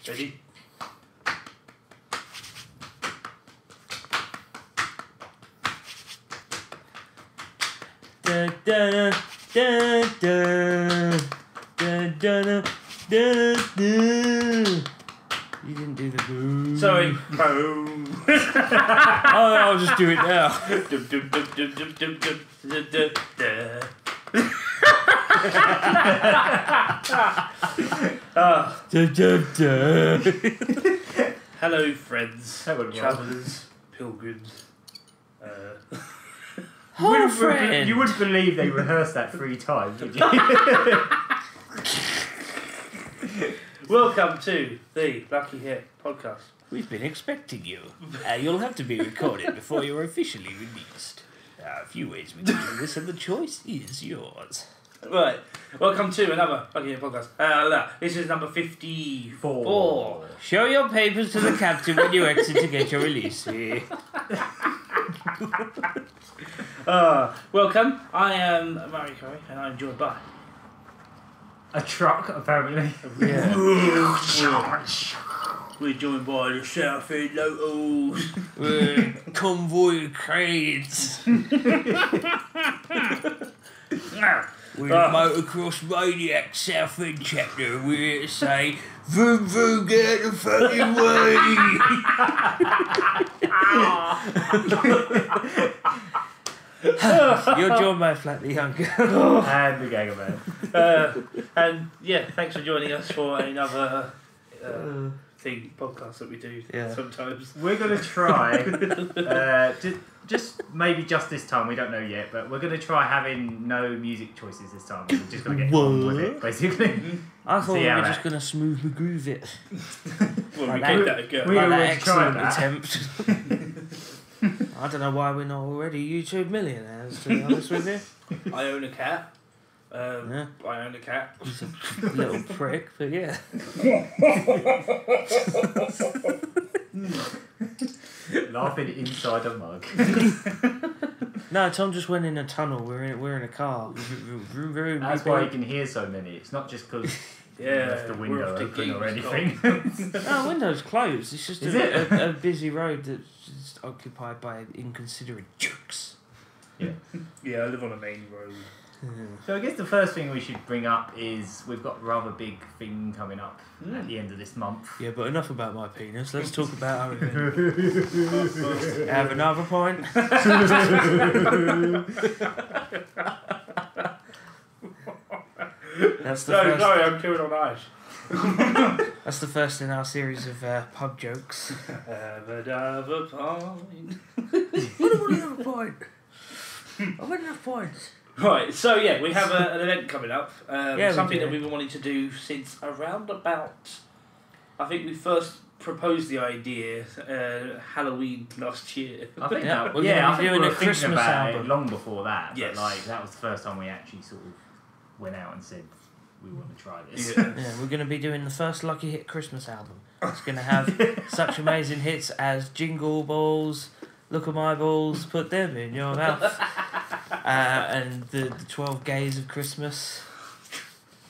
Ready? Da da da da da da da da da. You didn't do the boom. Sorry. Boom. I'll just do it now. Da, da, da. Hello, friends, Hello, travellers, pilgrims. You wouldn't believe they rehearsed that 3 times, would you? Welcome to the Lucky Hit podcast. We've been expecting you. You'll have to be recorded before you're officially released. There are a few ways we can do this, and the choice is yours. Right, welcome to another Lucky Hit podcast. This is number 54. Show your papers to the captain when you exit to get your release. Welcome, I am Murray Curry, and I'm joined by... A truck, apparently. Yeah. We're joined by the South End Locals. Convoy of cranes. We're the motocross maniac South End chapter. We're here to say, vroom vroom, get out the fucking way. You're John Mayflat the Younger. And the Gangerman. And yeah, thanks for joining us for another podcast that we do sometimes. We're going to try, just this time, we don't know yet, but we're going to try having no music choices this time. We're just going to get on with it, basically. I thought we were just going to smooth the groove it. Well, we gave that a go. We Like that always excellent tried that. attempt. I don't know why we're not already YouTube millionaires, to be honest with you. I own a cat. Yeah. I own a cat. He's a little prick, but yeah. Laughing inside a mug. No, Tom just went in a tunnel. We're in a car. That's why you can hear so many. It's not just because you left the window we're off to open or geek. anything. No, window's closed. It's just Is it? a busy road that's occupied by inconsiderate jerks. Yeah. Yeah, I live on a main road. So I guess the first thing we should bring up is we've got a rather big thing coming up at the end of this month. Yeah, but enough about my penis. Let's talk about our event. Have another point. That's the first. Sorry, I'm chewing on ice. That's the first in our series of pub jokes. Have another point. Another point. I've had enough points. Right, so yeah, we have an event coming up. Yeah, something we do. that we've been wanting to do since around about... I think we first proposed the idea Halloween last year. I think Yeah, that, we're yeah, gonna I be think doing we a were thinking Christmas about album. it long before that. Yes. But like that was the first time we actually sort of went out and said we want to try this. Yeah. Yeah, we're going to be doing the first Lucky Hit Christmas album. It's going to have such amazing hits as Jingle Balls, Look at My Balls, Put Them in Your Mouth, and the 12 Gays of Christmas.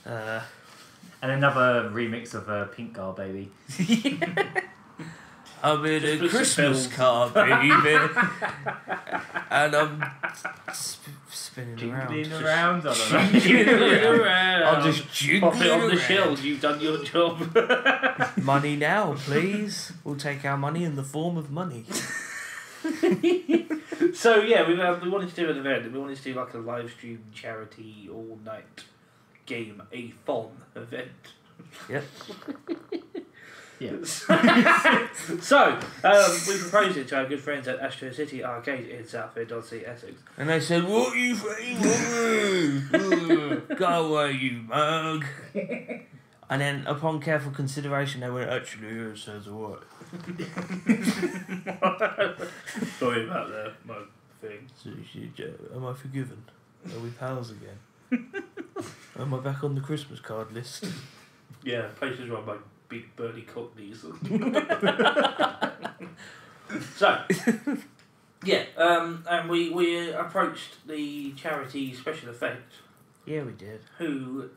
And another remix of Pink Girl Baby. I'm in a Just Christmas spells. car, baby, and I'm spinning Jingling around. around, I don't know. Jingling around. I'm just jingling Pop it on the around. shelves, you've done your job. Money now, please. We'll take our money in the form of money. So yeah, we wanted to do an event, and we wanted to do like a live stream charity all night game, a fun event. Yep. Yeah. So we proposed it to our good friends at Astro City Arcade in Southend-on-Sea, Essex. And they said, "What you saying? Go away, you mug." And then, upon careful consideration, they went, "Actually, it says what?" Sorry about my thing. So she said, "Am I forgiven? Are we pals again? Am I back on the Christmas card list?" Yeah, places run by big burly cockneys. So, yeah, and we approached the charity Special Effect, Yeah, we did. who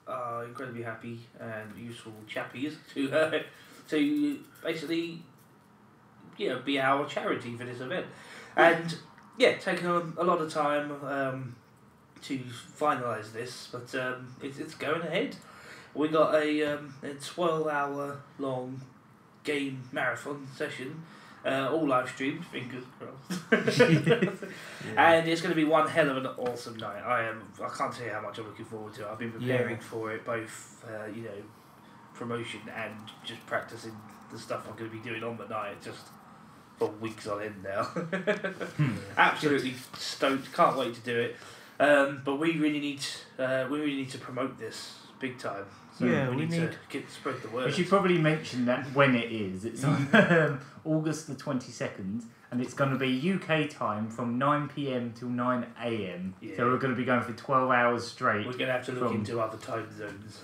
are incredibly happy and useful chappies to basically be our charity for this event, and taking on a lot of time to finalise this, but it's going ahead. We got a 12-hour long game marathon session, all live streamed, fingers crossed. And it's going to be one hell of an awesome night. I can't tell you how much I'm looking forward to it. I've been preparing for it, both promotion and just practicing the stuff I'm going to be doing on the night, just for weeks on end now. Absolutely stoked, can't wait to do it. But we really need to promote this big time. So we need to spread the word. We should probably mention that when it is. It's on August the 22nd, and it's going to be UK time from 9 PM till 9 AM. Yeah. So we're going to be going for 12 hours straight. We're going to have to look into other time zones.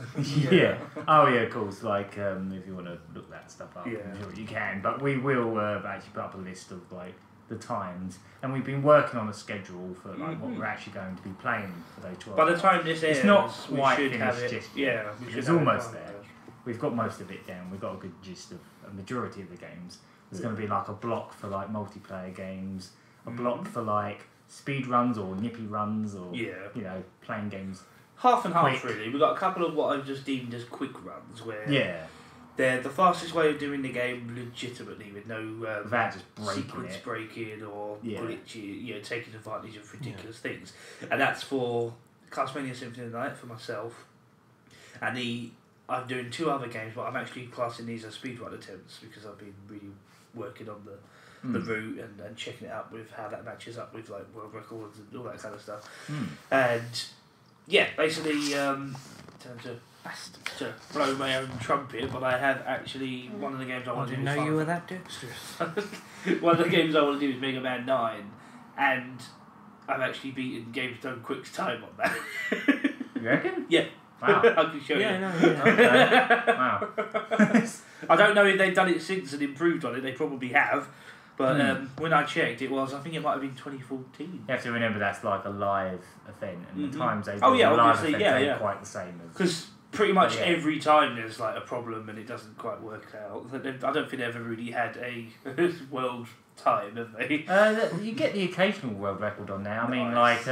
Yeah. Oh yeah, of course. Like if you want to look that stuff up, I'm sure you can. But we will actually put up a list of like the times, and we've been working on a schedule for like what we're actually going to be playing for those 12 By the hours. time this airs, it's not quite we should have finished it. just yet. Yeah, we should it's have almost it there. We've got most of it down. We've got a good gist of a majority of the games. There's going to be like a block for like multiplayer games, a block for like speed runs or nippy runs, or playing games. Half and half, really. We've got a couple of what I've just deemed as quick runs, where they're the fastest way of doing the game legitimately, with no without just sequence breaking or glitchy, taking advantage of ridiculous things. And that's for Castlevania Symphony of the Night for myself, and I'm doing 2 other games, but I'm actually classing these as speedrun attempts because I've been really working on the route and checking it out with how that matches up with like world records and all that kind of stuff. And basically to blow my own trumpet, but I have actually one of the games I want to do. I didn't know you were that dexterous. One of the games I want to do is Mega Man 9, and I've actually beaten Games Done Quick's time on that. You reckon? Yeah. Wow. I can show you. Okay. Wow. I don't know if they've done it since and improved on it. They probably have. But when I checked, I think it might have been 2014. You have to remember that's like a live event, and the times they do live events obviously, ain't quite the same as... Because pretty much every time there's like a problem and it doesn't quite work out. I don't think they've ever really had a world time, have they? You get the occasional world record on there. I mean, like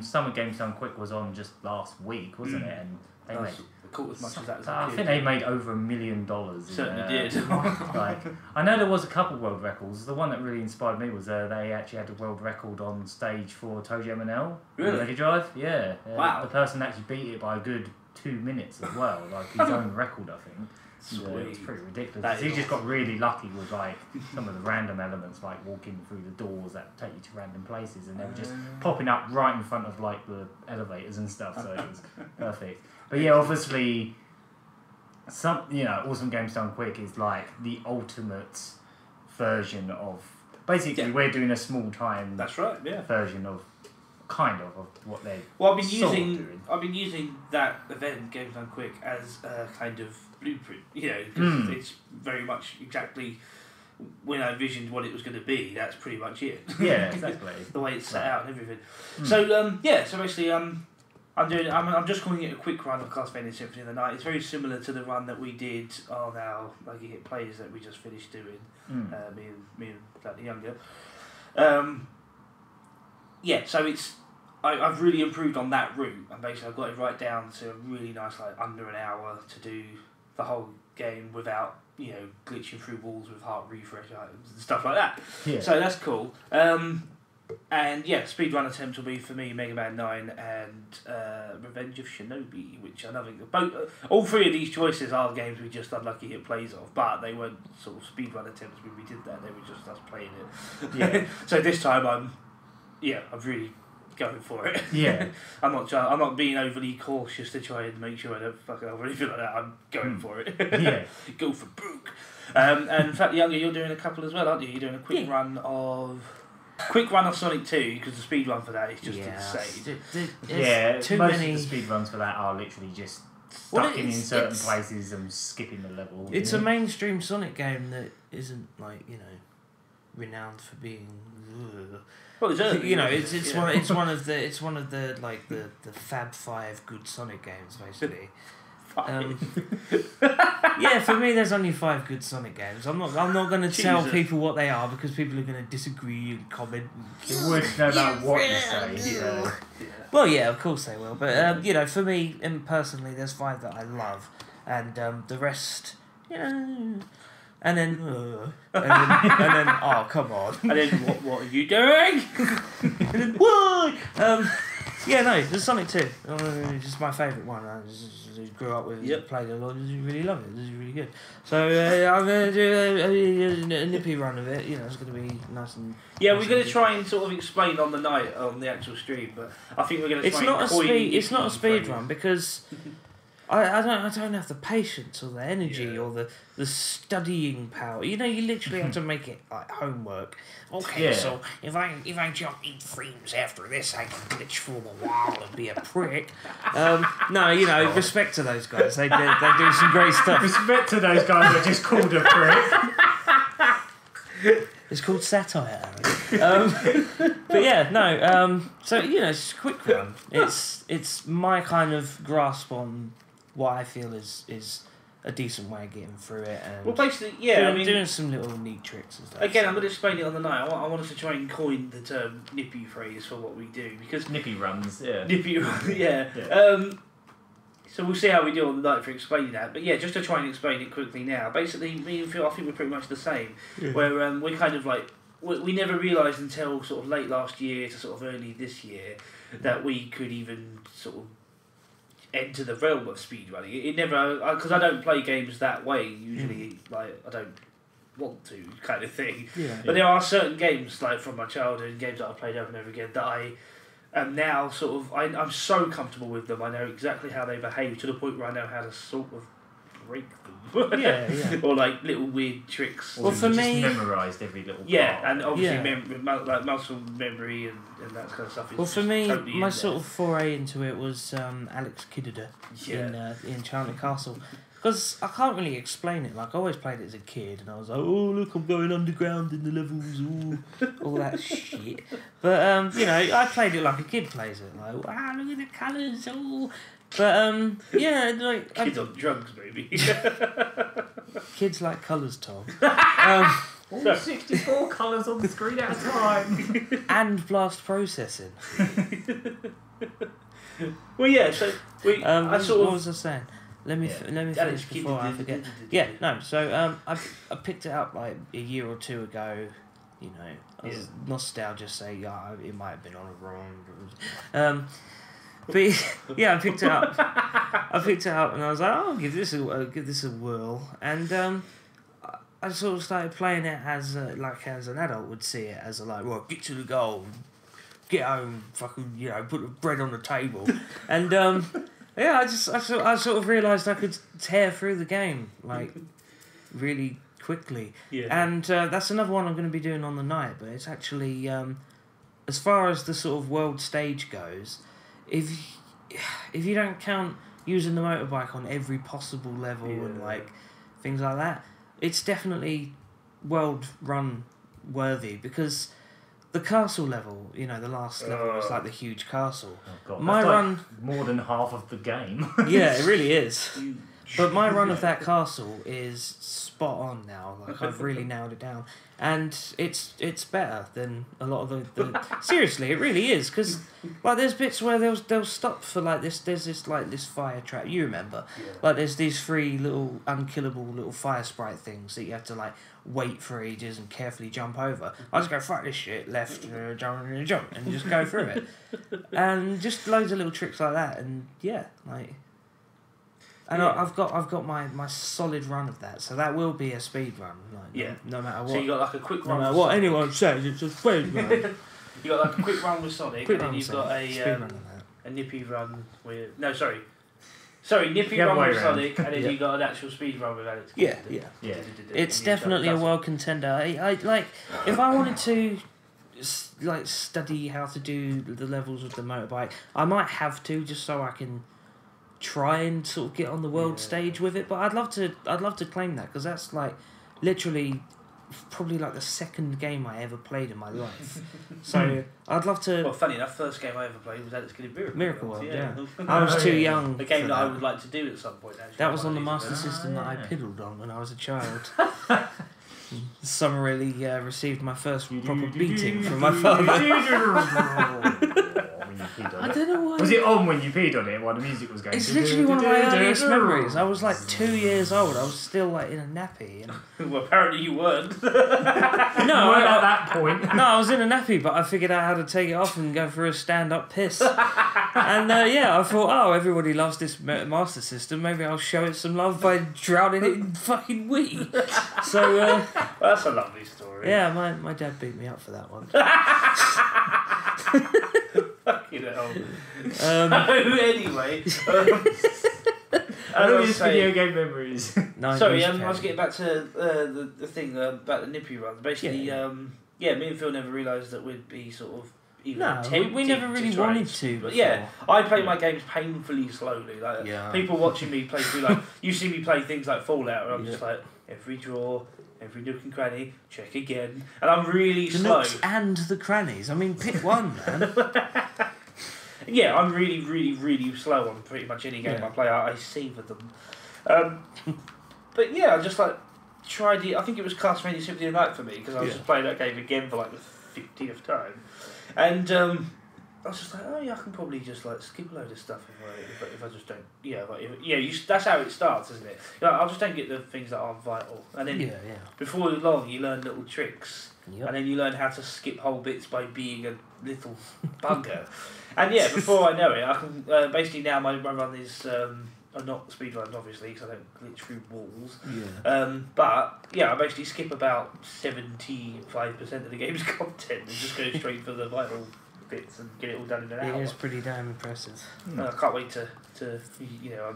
Summer Games Done Quick was on just last week, wasn't it? And they made caught as much as that. I think they made over $1 million. Certainly did. Like, I know there was a couple world records. The one that really inspired me was they actually had a world record on stage for Toji M&L. Really? Mega Drive. Yeah. Wow. The person actually beat it by a good 2 minutes as well, like his own record, I think. Sweet. It's pretty ridiculous. He just got really lucky with like some of the random elements, like walking through the doors that take you to random places, and they were just popping up right in front of like the elevators and stuff. So it was perfect. But yeah, obviously, Awesome Games Done Quick is like the ultimate version of. Basically, we're doing a small time. That's right. Yeah. Version of. Kind of what they. Well, I've been using that event, Games Done Quick, as a kind of blueprint. Because it's very much exactly when I envisioned what it was going to be. That's pretty much it. Yeah, exactly. The way it's set out and everything. So so basically I'm just calling it a quick run of Castlevania Symphony of the Night. It's very similar to the run that we did on our Lucky Hit Plays that we just finished doing. Me and slightly younger. So I've really improved on that route, and basically I've got it right down to a really nice, like under an hour to do the whole game without glitching through walls with heart refresh items and stuff like that. Yeah. So that's cool. And speedrun attempt will be for me Mega Man 9 and Revenge of Shinobi, which I think all 3 of these choices are games we just unlucky hit plays of, but they weren't sort of speedrun attempts when we did that. They were just us playing it. Yeah. So this time I'm really going for it. Yeah. I'm not being overly cautious to try and make sure I don't fuck up or anything like that. I'm going for it. Yeah. Go for broke. And in fact, Younger, you're doing a couple as well, aren't you? You're doing a quick run of Sonic 2, because the speed run for that is just insane. Most of the speed runs for that are literally just stuck in certain places and skipping the level. It's a mainstream Sonic game that isn't like, renowned for being. Well, it's early, You know, it's yeah. one of the like the Fab Five good Sonic games basically. Yeah, for me, there's only 5 good Sonic games. I'm not going to tell Jesus. people what they are because people are going to disagree and comment. You would no matter what you say. So. Well, yeah, of course they will. But you know, for me, personally, there's 5 that I love, and the rest, you know, and then, oh, come on. And then what are you doing? And then, why? Yeah, no, the Sonic 2. It's just my favourite one. I just grew up with it, played it a lot, just really love it. This is really good. So I'm going to do a nippy run of it. You know, it's going to be nice and... Yeah, nice we're going to and try and sort of explain on the night, on the actual stream, but I think we're going to try and coin... It's not a speed run because... I don't have the patience or the energy or the studying power. You know, you literally have to make it like homework. Okay, so if I jump in frames after this, I can glitch through the wall and be a prick. No, you know, respect to those guys. They do some great stuff. Respect to those guys that just called a prick. It's called satire, Aaron. But yeah, no. So you know, it's a quick one. It's my kind of grasp on what I feel is a decent way of getting through it, and well, basically, yeah, doing some little neat tricks and stuff. Again, I'm going to explain it on the night. I want us to try and coin the term nippy phrase for what we do, because Nippy runs, yeah. Nippy runs, yeah. So we'll see how we do on the night for explaining that. But yeah, just to try and explain it quickly now. Basically, me and Phil, I think we're pretty much the same. Yeah. Where we're kind of like, we never realised until sort of late last year to sort of early this year that we could even sort of enter the realm of speedrunning. It never, because I don't play games that way usually. Like, I don't want to, kind of thing. Yeah. But there are certain games, like from my childhood, games that I've played over and over again, that I am now sort of, I'm so comfortable with them. I know exactly how they behave to the point where I know how to sort of break them. Yeah. Or like little weird tricks. Well, for me, just memorised every little part. Yeah, and obviously like muscle memory and that kind of stuff. Well, for me, totally my sort of foray into it was Alex Kidd in Enchanted Castle. Because I can't really explain it. Like, I always played it as a kid, and I was like, oh, look, I'm going underground in the levels, all that shit. But, you know, I played it like a kid plays it. Like, wow, look at the colours, oh. But, yeah, like... Kids on drugs, maybe. Kids like colours, Tom. All 64 colours on the screen at a time. And blast processing. Well, yeah, so... what was I saying? Let me finish before I forget. Yeah, no. So I picked it up like a year or two ago. You know, nostalgia say it might have been on a wrong. But yeah, I picked it up. And I was like, oh, I'll give this a whirl. And I sort of started playing it as an adult would see it, as well, get to the goal, get home, fucking, you know, put the bread on the table, and yeah, I sort of realised I could tear through the game like really quickly. Yeah. And that's another one I'm going to be doing on the night. But it's actually as far as the sort of world stage goes, if you don't count using the motorbike on every possible level and like things like that, it's definitely world run worthy, because the castle level, you know, the last level was like the huge castle. Oh God, my run like more than half of the game. Yeah, it really is. But my run of that castle is spot on now. Like, I've really nailed it down, and it's better than a lot of the seriously, it really is, because like there's bits where they'll stop for like this. There's this fire trap. You remember? Yeah. Like there's these 3 little unkillable little fire sprite things that you have to like wait for ages and carefully jump over. I just go, fuck this shit, left, jump, and just go through it, and just loads of little tricks like that, and yeah, like. And I've got my solid run of that, so that will be a speed run. Like, no matter what. So you got like a quick run. No matter what anyone says, it's a speed run. You got like a quick run with Sonic, and then you've got a nippy run with nippy run with Sonic, and then you got an actual speed run with Alex. Yeah. It's definitely a world contender. I like if I wanted to like study how to do the levels with the motorbike, I might have to, just so I can try and sort of get on the world stage with it. But I'd love to claim that, because that's like literally probably like the second game I ever played in my life. So I'd love to. Well, funny enough, first game I ever played was Alex Kidd Miracle World, yeah. I was too young. A game for that I would like to do at some point. Actually, that was on the Master System that I piddled on when I was a child. Summarily received my first proper beating from my father. I don't know why. Was it on when you peed on it while the music was going? It's literally one of my earliest memories. I was like 2 years old. I was still like in a nappy. And... Well, apparently you weren't. No, at that point. No, I was in a nappy, but I figured out how to take it off and go for a stand-up piss. And I thought, oh, everybody loves this Master System. Maybe I'll show it some love by drowning it in fucking wee. So, well, that's a lovely story. Yeah, my dad beat me up for that one. Fucking hell. Anyway. Video game memories. Sorry, I was getting back to the thing about the nippy run. Basically, me and Phil never realised that we'd be sort of even we never really wanted to. But yeah, I play my games painfully slowly. Like people watching me play through, like you see me play things like Fallout, and I'm just like every drawer. Every nook and cranny, check again. And I'm really slow. The nooks and the crannies. I mean, pick one, man. Yeah, I'm really, really, really slow on pretty much any game I play. I savour them. But yeah, I just like tried it. I think it was Castlevania Symphony of the Night for me because I was just playing that game again for like the 50th time. And I was just like, oh yeah, I can probably just like skip a load of stuff if I just don't, that's how it starts, isn't it? I just don't get the things that are vital, and then before long you learn little tricks, and then you learn how to skip whole bits by being a little bugger, and before I know it, I can basically now my run is not speedrun obviously because I don't glitch through walls, but I basically skip about 75% of the game's content and just go straight for the vital bits and get it all done in an hour. It is pretty damn impressive. I can't wait to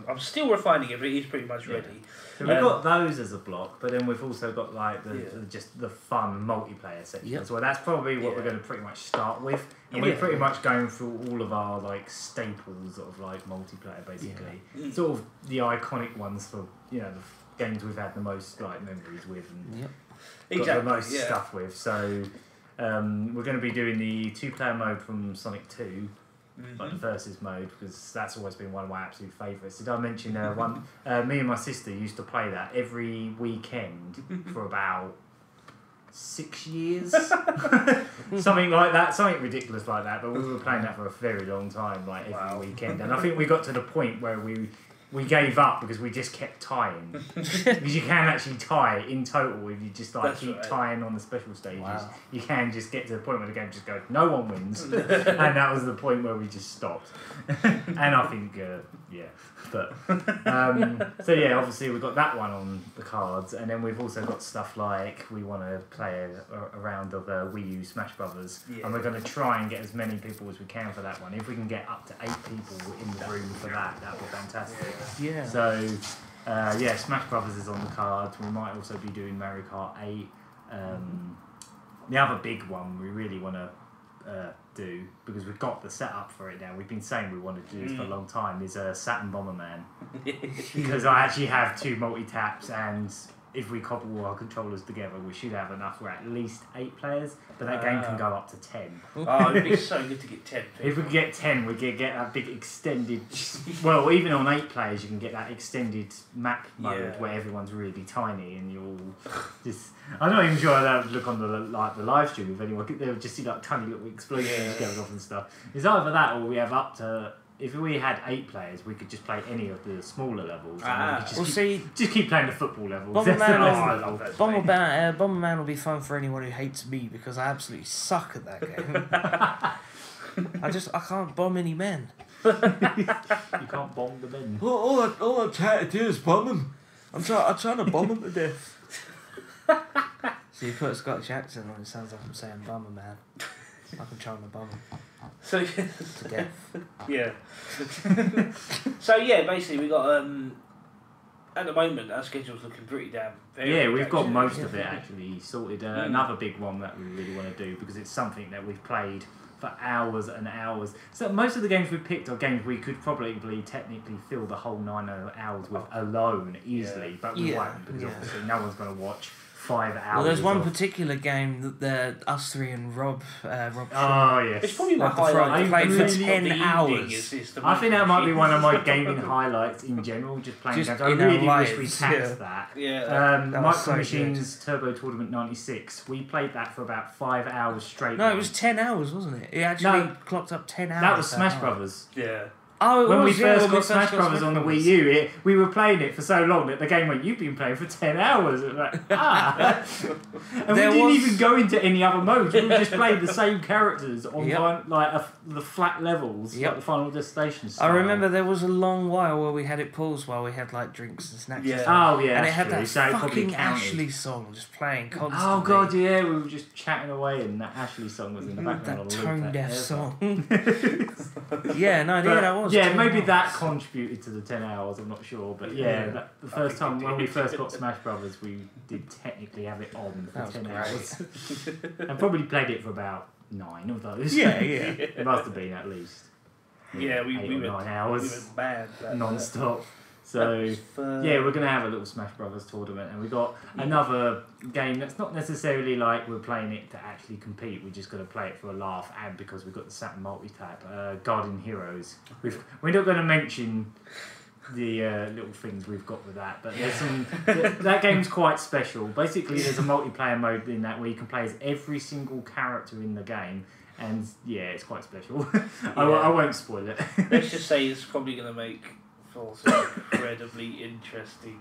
I'm still refining it, but it is pretty much ready. So we've got those as a block, but then we've also got like just the fun multiplayer section as well. That's probably what we're going to pretty much start with, and we're pretty much going through all of our like staples of like multiplayer basically, sort of the iconic ones for the games we've had the most like memories with and got the most stuff with. So. We're going to be doing the 2-player mode from Sonic 2, like the versus mode, because that's always been one of my absolute favourites. Did I mention me and my sister used to play that every weekend for about 6 years? Something like that, something ridiculous like that, but we were playing that for a very long time, like every weekend. And I think we got to the point where we gave up because we just kept tying. Because you can actually tie in total if you just like keep tying on the special stages. Wow. You can just get to the point where the game just goes, no one wins. And that was the point where we just stopped. And I think, But so obviously we've got that one on the cards, and then we've also got stuff like we want to play a round of Wii U Smash Brothers, and we're going to try and get as many people as we can for that one. If we can get up to 8 people in the room for that would be fantastic. Yeah. So Smash Brothers is on the cards. We might also be doing Mario Kart 8. The other big one we really want to do, because we've got the setup for it now, we've been saying we wanted to do this for a long time, is Saturn Bomberman. Because I actually have 2 multi-taps, and if we couple all our controllers together we should have enough for at least 8 players, but that game can go up to 10. Oh, it'd be so good to get 10 people. If we could get 10 we could get that big extended, well even on 8 players you can get that extended map mode where everyone's really tiny and you're all just, I'm not even sure how that would look on the live stream if anyone could, they would just see like tiny little explosions going off and stuff. It's either that or we have up to, if we had 8 players, we could just play any of the smaller levels. And just keep playing the football levels. Bomberman will be fun for anyone who hates me because I absolutely suck at that game. I can't bomb any men. You can't bomb the men. All I'm trying to do is bomb them. I'm trying to bomb them to death. So you put a Scottish accent on, it sounds like I'm saying Bomberman. Like I'm trying to bomb him. So to death. Yeah. So basically we got at the moment our schedule's looking pretty damn we've got most of it actually sorted. Another big one that we really want to do, because it's something that we've played for hours and hours. So most of the games we've picked are games we could probably technically fill the whole 9 hours with alone easily, but we won't, because obviously no one's going to watch 5 hours. Well, there's one of- particular game that us three and Rob Oh yes. It's probably my What the fuck? highlight. I played for of the 10 evening hours. is the I think that might be machine. one of my gaming highlights in general, just playing Just games. I in our really wish lives, we taxed yeah. that. Yeah. That was Micro so Machines Turbo Tournament 96. We played that for about 5 hours straight. No, it was 10 hours, wasn't it? It actually clocked up 10 hours. That was Smash night. Brothers. Yeah. Oh, it When was, we yeah, first when we got Smash Brothers on the Wii Brothers. U, we were playing it for so long that the game went, "You've been playing for 10 hours." It was like, and There we didn't was- even go into any other modes. We were just playing the same characters on Yep. the flat levels, Yep. like the Final Destination I style. remember there was a long while where we had it paused while we had like drinks and snacks. Yeah. And stuff. Oh yeah, And it that's had true. that So it probably fucking counted. Ashley song just playing constantly. Oh god, yeah, we were just chatting away, and that Ashley song was in the background. That on loop tone deaf forever. song. Yeah, no, But, that was. yeah, 10 maybe hours. that contributed to the 10 hours. I'm not sure, but yeah, Yeah. the first think time it when we did. first got Smash Brothers, we did technically have it on for That was 10 great. hours, and probably played it for about 9 of those. Yeah, yeah. It must have been at least. Yeah, we 8 we or were 9 we hours were mad. non-stop. So yeah, we're gonna have a little Smash Brothers tournament, and we got another game that's not necessarily like we're playing it to actually compete. We're just gonna play it for a laugh, and because we've got the Saturn multi-tab, Guardian Heroes. We're not gonna mention the little things we've got with that, but there's some. That game's quite special. Basically, there's a multiplayer mode in that where you can play as every single character in the game. And yeah, it's quite special. I won't spoil it. Let's just say it's probably going to make for some incredibly interesting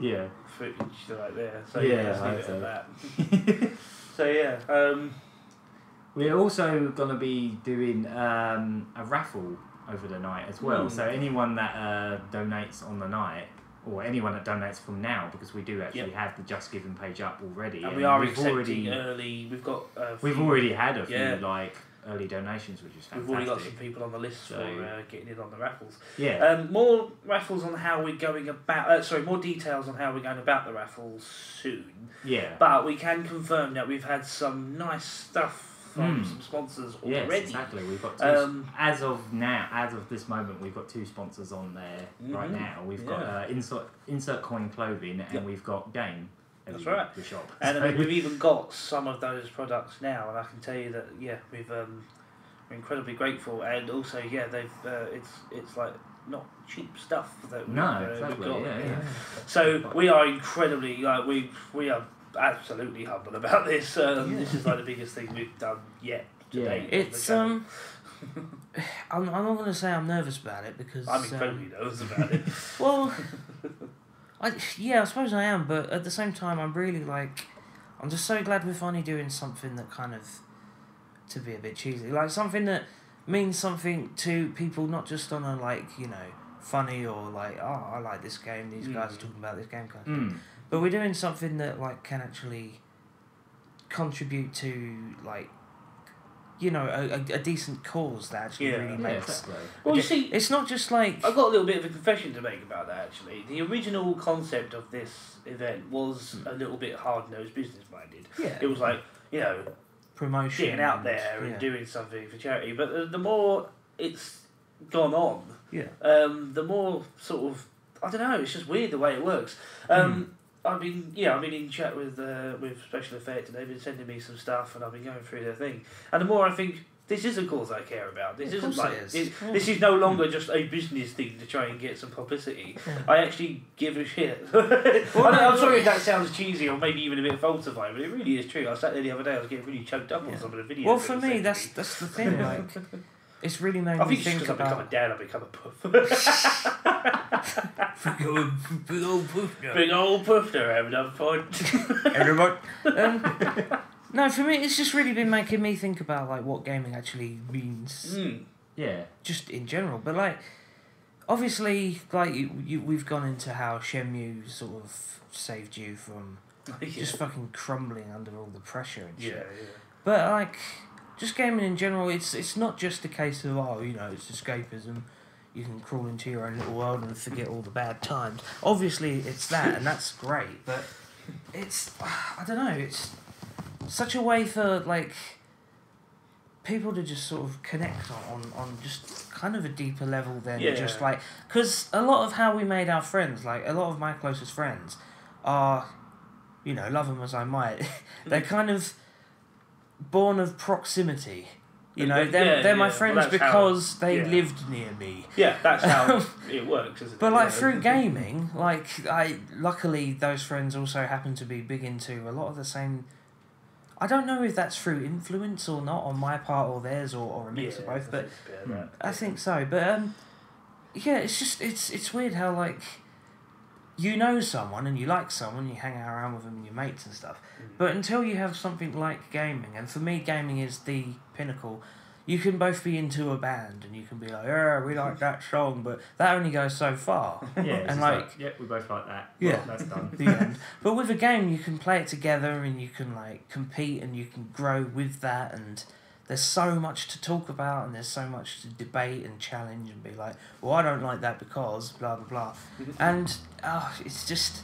Yeah. footage right there. So Yeah, yeah, let's I leave it hope at that. So yeah, We're also going to be doing a raffle over the night as well. So anyone that donates on the night, or anyone that donates from now, because we do actually have the Just Giving page up already. and we are we've accepting early. We've got. We've already had a few Yeah. like early donations, which is fantastic. We've already got some people on the list So- for getting in on the raffles. Yeah. More raffles on how we're going about. More details on how we're going about the raffles soon. Yeah. But we can confirm that we've had some nice stuff from some sponsors Yes, already. exactly. We've got two. As of this moment, we've got 2 sponsors on there right now. We've got Insert Coin Clothing, and we've got Game. That's right. The shop. And So- we've even got some of those products now, and I can tell you that we've we're incredibly grateful, and also they've it's like not cheap stuff that we've, exactly. we've got. Yeah. So we are incredibly we are absolutely humble about this. This is like the biggest thing we've done yet to date. on the It's channel. I'm not going to say I'm nervous about it because I'm incredibly nervous about it. well, I suppose I am, but at the same time, I'm really I'm just so glad we're finally doing something that kind of, to be a bit cheesy, like something that means something to people, not just on a funny or I like this game, these guys are talking about this game kind of thing. But we're doing something that can actually contribute to a decent cause that actually really makes. Exactly. Well, you see, It's not just I've got a little bit of a confession to make about that, actually. The original concept of this event was a little bit hard-nosed, business-minded. Yeah. It was promotion, getting out there and doing something for charity. But the more it's gone on, the more sort of, I don't know, it's just weird the way it works. I've been in chat with Special Effect, and they've been sending me some stuff, and I've been going through their thing. And the more I think, this is a cause I care about. This isn't this is no longer just a business thing to try and get some publicity. I actually give a shit. I'm sorry if that sounds cheesy or maybe even a bit falsified, but it really is true. I sat there the other day, I was getting really choked up on some of the videos. Well, for me, that's the thing. It's really made me think I've become a about. dad, I've become a puff. Big old poof. Big old puff there, having a fun. Everyone. No, for me, it's just really been making me think about what gaming actually means. Yeah. Just in general, but obviously, we've gone into how Shenmue sort of saved you from just fucking crumbling under all the pressure and shit. But just gaming in general, it's not just a case of it's escapism. You can crawl into your own little world and forget all the bad times. Obviously, it's that, and that's great. But it's I don't know. It's such a way for people to just sort of connect on just kind of a deeper level than just because a lot of how we made our friends, a lot of my closest friends, are, you know, love them as I might, they're kind of born of proximity. You know, they're my friends because they lived near me. Yeah, that's how it works, isn't it? But like through gaming, like luckily those friends also happen to be big into a lot of the same. I don't know if that's through influence or not on my part or theirs or a mix of both, but I think so. But yeah, it's just it's weird how like you know someone and you like someone, you hang out around with them and your mates and stuff. But until you have something like gaming, and for me gaming is the pinnacle, you can both be into a band and you can be like, yeah, we like that song, but that only goes so far. Yeah, and like, yeah, we both like that. Yeah, well, that's done. The end. But with a game, you can play it together and you can like compete and you can grow with that, and there's so much to talk about and there's so much to debate and challenge and be like, well, I don't like that because blah blah blah, and it's just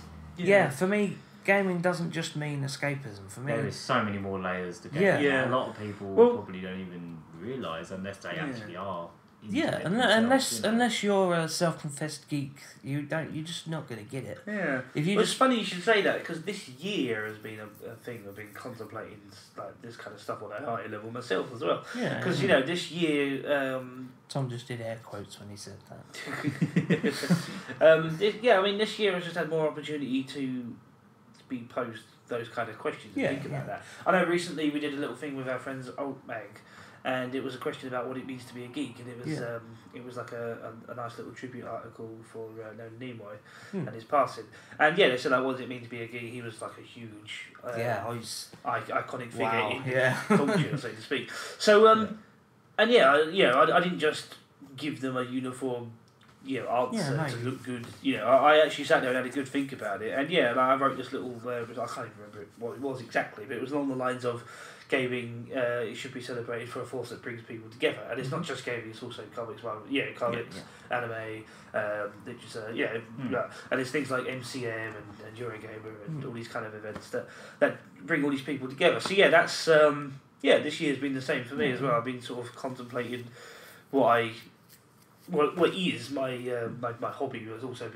for me, gaming doesn't just mean escapism. For me, there is so many more layers to gaming. Yeah. A lot of people probably don't even realise unless they actually are. Yeah, unless you're a self-confessed geek, you're just not gonna get it. Yeah, if you it's funny you should say that, because this year has been a thing I've been contemplating, like this kind of stuff on a higher level myself as well. Yeah, because you know this year. Tom just did air quotes when he said that. I mean this year I've just had more opportunity to be posed those kind of questions and think about that. I know recently we did a little thing with our friends Alt Mag. And it was a question about what it means to be a geek, and it was like a nice little tribute article for Nimoy and his passing. And they said like, what does it mean to be a geek? He was like a huge iconic figure in culture, so to speak. So I didn't just give them a uniform answer to look good. I actually sat there and had a good think about it, and I wrote this little I can't even remember what it was exactly, but it was along the lines of gaming, it should be celebrated for a force that brings people together, and it's not just gaming; it's also comics, anime, literature, and it's things like MCM and Eurogamer and all these kind of events that bring all these people together. So that's this year's been the same for me as well. I've been sort of contemplating what is my hobby has also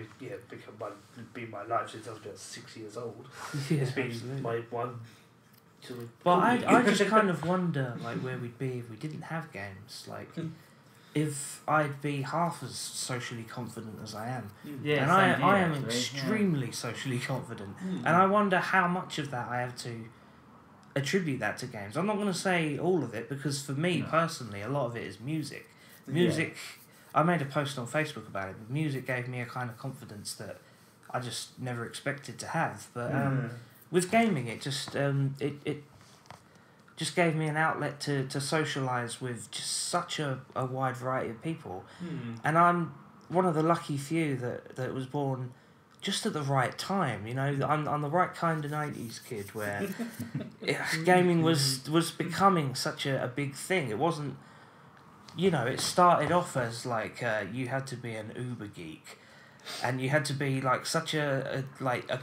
been my life since I was about 6 years old. It's been my one. But I just kind of wonder like where we'd be if we didn't have games. Like if I'd be half as socially confident as I am. Yeah, and I am extremely socially confident. And I wonder how much of that I have to attribute that to games. I'm not going to say all of it, because for me personally, a lot of it is music. Music, I made a post on Facebook about it. Music gave me a kind of confidence that I just never expected to have. But with gaming, it just it just gave me an outlet to socialise with just such a wide variety of people. And I'm one of the lucky few that was born just at the right time. I'm the right kind of 90s kid where gaming was becoming such a big thing. It wasn't, it started off as like you had to be an uber geek and you had to be like such a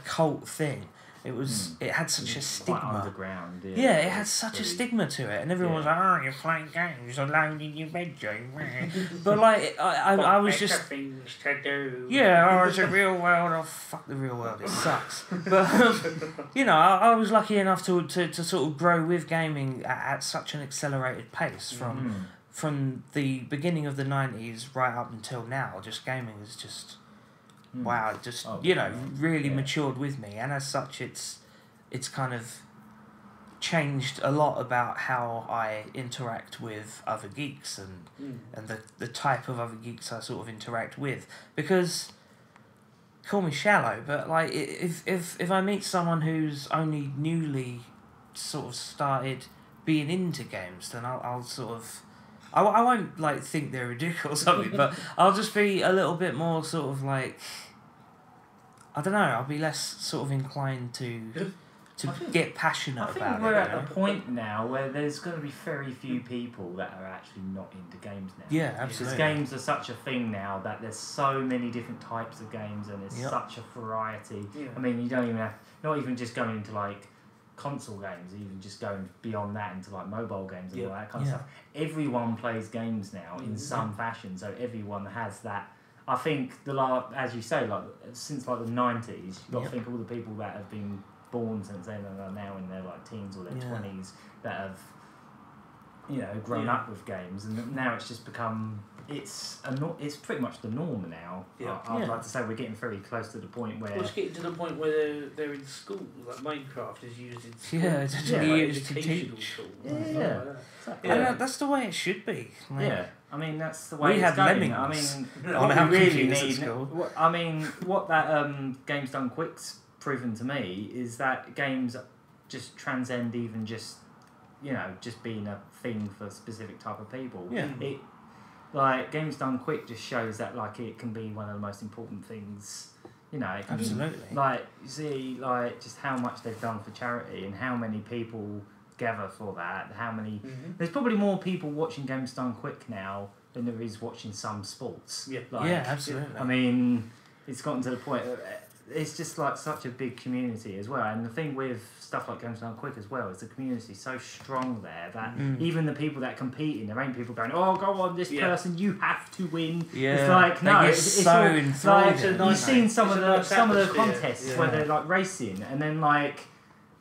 cult thing. It had such a stigma. Quite underground, it had such a stigma to it, and everyone was like, "Oh, you're playing games alone in your bedroom." But like, I was just things to do. It's a real world. Oh, fuck the real world. It sucks. But I was lucky enough to sort of grow with gaming at such an accelerated pace from the beginning of the 90s right up until now. Just gaming is just. Wow, just really matured with me, and as such, it's kind of changed a lot about how I interact with other geeks and the type of other geeks I sort of interact with. Because, call me shallow, but like if I meet someone who's only newly sort of started being into games, then I'll sort of. I won't like think they're ridiculous or something, but I'll just be a little bit more sort of like, I don't know, I'll be less sort of inclined to get passionate about it. I think we're at a point now where there's going to be very few people that are actually not into games now. Yeah, absolutely. Because games are such a thing now that there's so many different types of games and there's such a variety. Yeah. I mean, you don't even have, not even just going into like console games, even just going beyond that into like mobile games and all that kind of stuff. Everyone plays games now in some fashion, so everyone has that I think as you say, like since like the 90s, you've got to think all the people that have been born since then and are now in their like teens or their 20s that have, you know, grown up with games, and now it's just become it's pretty much the norm now. I'd like to say we're getting very close to the point where it's getting to the point where they're in schools, like Minecraft is used in schools. It's used to teach. And that's the way it should be. Like, I mean that's the way we it's had going. lemmings. I mean, what we really need. School. I mean, what that Games Done Quick's proven to me is that games just transcend even just, you know, just being a thing for a specific type of people. Yeah. It, like, Games Done Quick just shows that, like, it can be one of the most important things, you know. It can Absolutely. Like, you see, like, just how much they've done for charity and how many people gather for that, how many... There's probably more people watching Games Done Quick now than there is watching some sports. Yeah, like, absolutely. I mean, it's gotten to the point... It's just like such a big community as well, and the thing with stuff like Games Done Quick as well is the community is so strong there that even the people that compete in, there ain't people going, oh, go on, this person, you have to win. It's like, no, it's so all, enthralled. like, you've seen some of the atmosphere. contests where they're like racing, and then like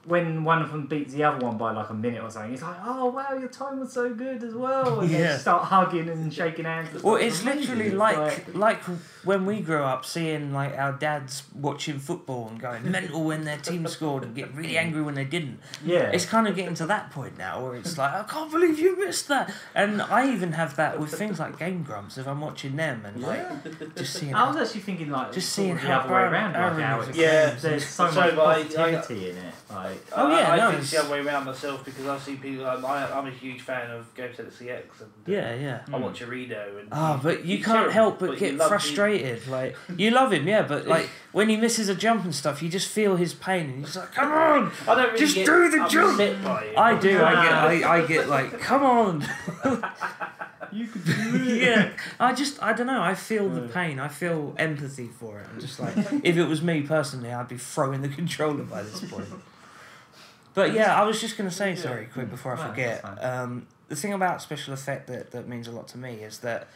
when one of them beats the other one by like a minute or something, it's like, oh wow, your time was so good as well, and they start hugging and shaking hands. Well, it's literally like when we grew up, seeing like our dads watching football and going mental when their team scored and getting really angry when they didn't. Yeah, it's kind of getting to that point now where it's like, I can't believe you missed that. And I even have that with things like Game Grumps if I'm watching them and like just seeing. I was actually thinking like just seeing the other way around, like how it's, there's so much positivity in it. Like, I think it's the other way around myself because I see people. I'm a huge fan of Game Set CX and I watch Areno and. But you can't help but get frustrated. Like you love him, but like when he misses a jump and stuff, you just feel his pain, and you're just like, come on, I don't really just do the jump. I do. I get like, come on. You could do it. I don't know. I feel the pain. I feel empathy for it. I'm just like, if it was me personally, I'd be throwing the controller by this point. But I was just going to say, sorry, quick before I forget. The thing about special effect that means a lot to me is that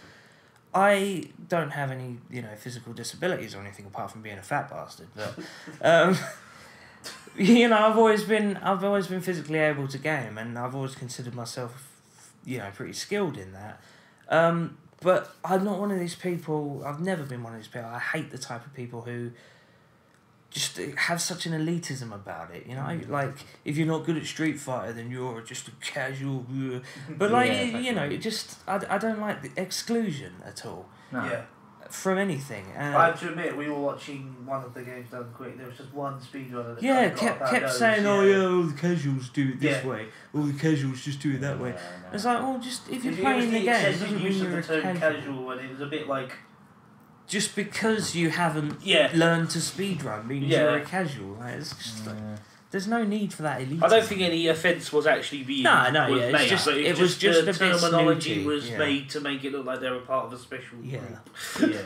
I don't have any, physical disabilities or anything apart from being a fat bastard. But I've always been physically able to game, and I've always considered myself, pretty skilled in that. But I'm not one of these people. I've never been one of these people. I hate the type of people who just have such an elitism about it, like if you're not good at Street Fighter then you're just a casual, but it just I don't like the exclusion at all. No. From anything. I have to admit, we were watching one of the Games Done Quick. There was just one speedrunner that kept saying, all the casuals do it this way, all the casuals just do it that way. No. It's like, well, just if you're playing the game, it doesn't mean you're a casual, and it was a bit like. Just because you haven't learned to speedrun means you're a casual. Like, it's just like, there's no need for that elite. I don't think any offence was actually being made. It was just the terminology was made to make it look like they were part of a special group.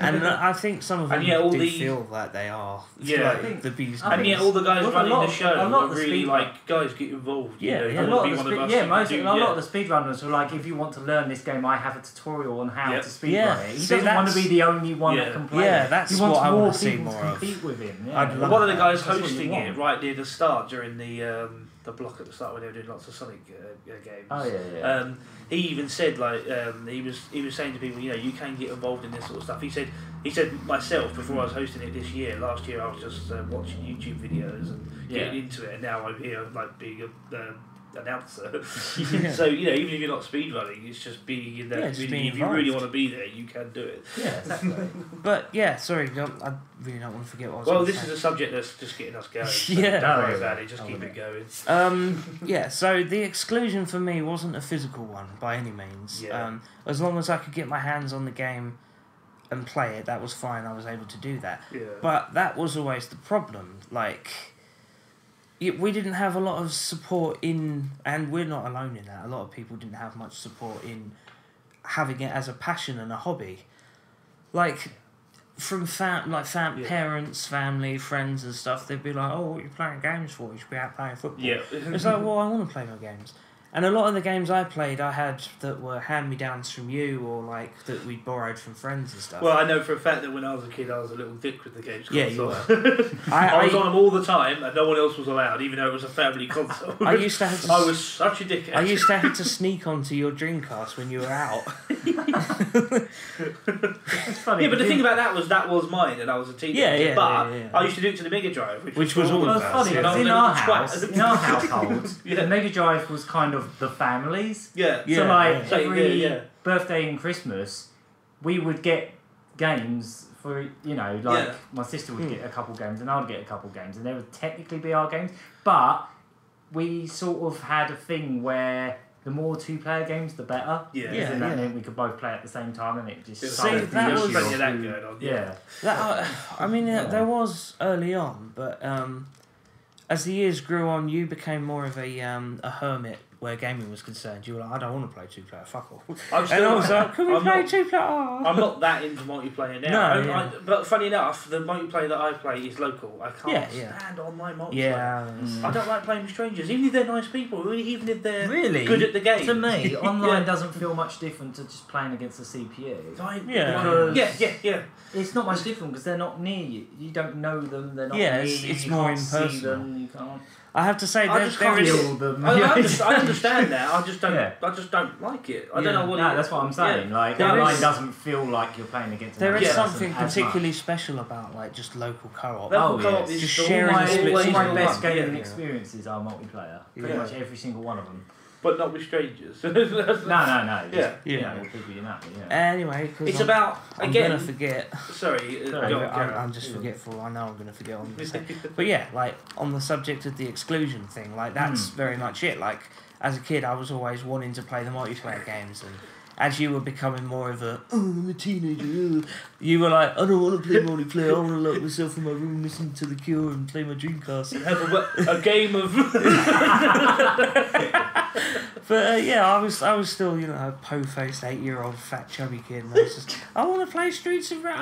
And I think some of them do feel like they are. Like the bees. And yet all the guys running the show were really like, guys, get involved. A lot of the speedrunners were like, if you want to learn this game, I have a tutorial on how to speedrun it. He doesn't want to be the only one that can play it. That's he what I want wants to see more more people of. to compete with him. One of the guys hosting it right near the start during the block at the start when they were doing lots of Sonic games. Oh yeah. He even said he was saying to people, you can get involved in this sort of stuff. He said myself before I was hosting it this year. Last year I was just watching YouTube videos and getting into it, and now I'm here like being a announcer. So even if you're not speedrunning, it's just being in there. If you really want to be there, you can do it. Yeah, exactly. But sorry, I really don't want to forget what I was Well, this is a subject that's just getting us going. So don't worry about it. Just keep it going. So the exclusion for me wasn't a physical one by any means. As long as I could get my hands on the game and play it, that was fine. I was able to do that. But that was always the problem. Like, we didn't have a lot of support in, and we're not alone in that. A lot of people didn't have much support in having it as a passion and a hobby. Like, from parents, family, friends and stuff, they'd be like, oh, what are you playing games for? You should be out playing football. It's like, well, I want to play my games. And a lot of the games I played, I had that were hand-me-downs from you, or like that we borrowed from friends and stuff. Well, I know for a fact that when I was a kid, I was a little dick with the games console. Yeah, you were. I was on them all the time, and no one else was allowed, even though it was a family console. I used to have to. I was such a dickhead. I used to have to sneak onto your Dreamcast when you were out. It's funny. Yeah, but the thing about that was mine, and I was a teenager. Yeah, but yeah. I used to do it to the Mega Drive, which was all Well, of it's us. funny Yeah. because And in I our was a little twat. household, Yeah. the Mega Drive was kind of the family's. Yeah. So Yeah, like yeah. every Yeah. birthday and Christmas, we would get games for Yeah. my sister would get a couple games and I'd get a couple games, and they would technically be our games, but we sort of had a thing where the more two-player games, the better. Yeah. Because then that Yeah. meant we could both play at the same time, and it just See, started the that issue was- of Plenty of that who- going on, Yeah. That, I mean, there was early on, but as the years grew on, you became more of a hermit where gaming was concerned. You were like, I don't want to play two-player, fuck all. I'm And still, I was like, can we I'm play not- two-player? Oh. I'm not that into multiplayer now. No, yeah. But funny enough, the multiplayer that I play is local. I can't Yeah. stand online multiplayer. Yeah. I don't like playing with strangers, even if they're nice people, even if they're Really? good at the game. To me, online Yeah. doesn't feel much different to just playing against a CPU. Fine. Yeah. Yeah. It's not much different because they're not near you. You don't know them. They're not Yeah, near it's- you. it's You more can't see impersonal. them. You can't I have to say, I there, just there can't is... feel them. I understand that. I just don't. Yeah. I just don't like it. I Yeah. don't know what. No, that's what I'm saying. Yeah. Like There online is- doesn't feel like you're playing against. There another is person something as particularly much. special about like just local co-op. Local Oh, co-op yes. is Just the sharing All a my, split all screen my one. best gaming Yeah. experiences are multiplayer. Pretty Yeah. much every single one of them. but not with strangers. No. Just, Yeah. You Yeah. know, with people you know. Yeah. Anyway, because It's about I'm again. gonna forget. Sorry, Sorry, go on, Karen. I'm just forgetful. I know I'm gonna forget what I'm gonna say. But yeah, like on the subject of the exclusion thing, like that's very much it. Like as a kid, I was always wanting to play the multiplayer games, and as you were becoming more of a, oh, I'm a teenager, you were like, I don't want to play multiplayer. I want to lock myself in my room, listen to The Cure, and play my Dreamcast. Have a game of. But yeah, I was still, you know, a po-faced 8-year-old fat chubby kid, and I was just, I want to play Streets of Rage.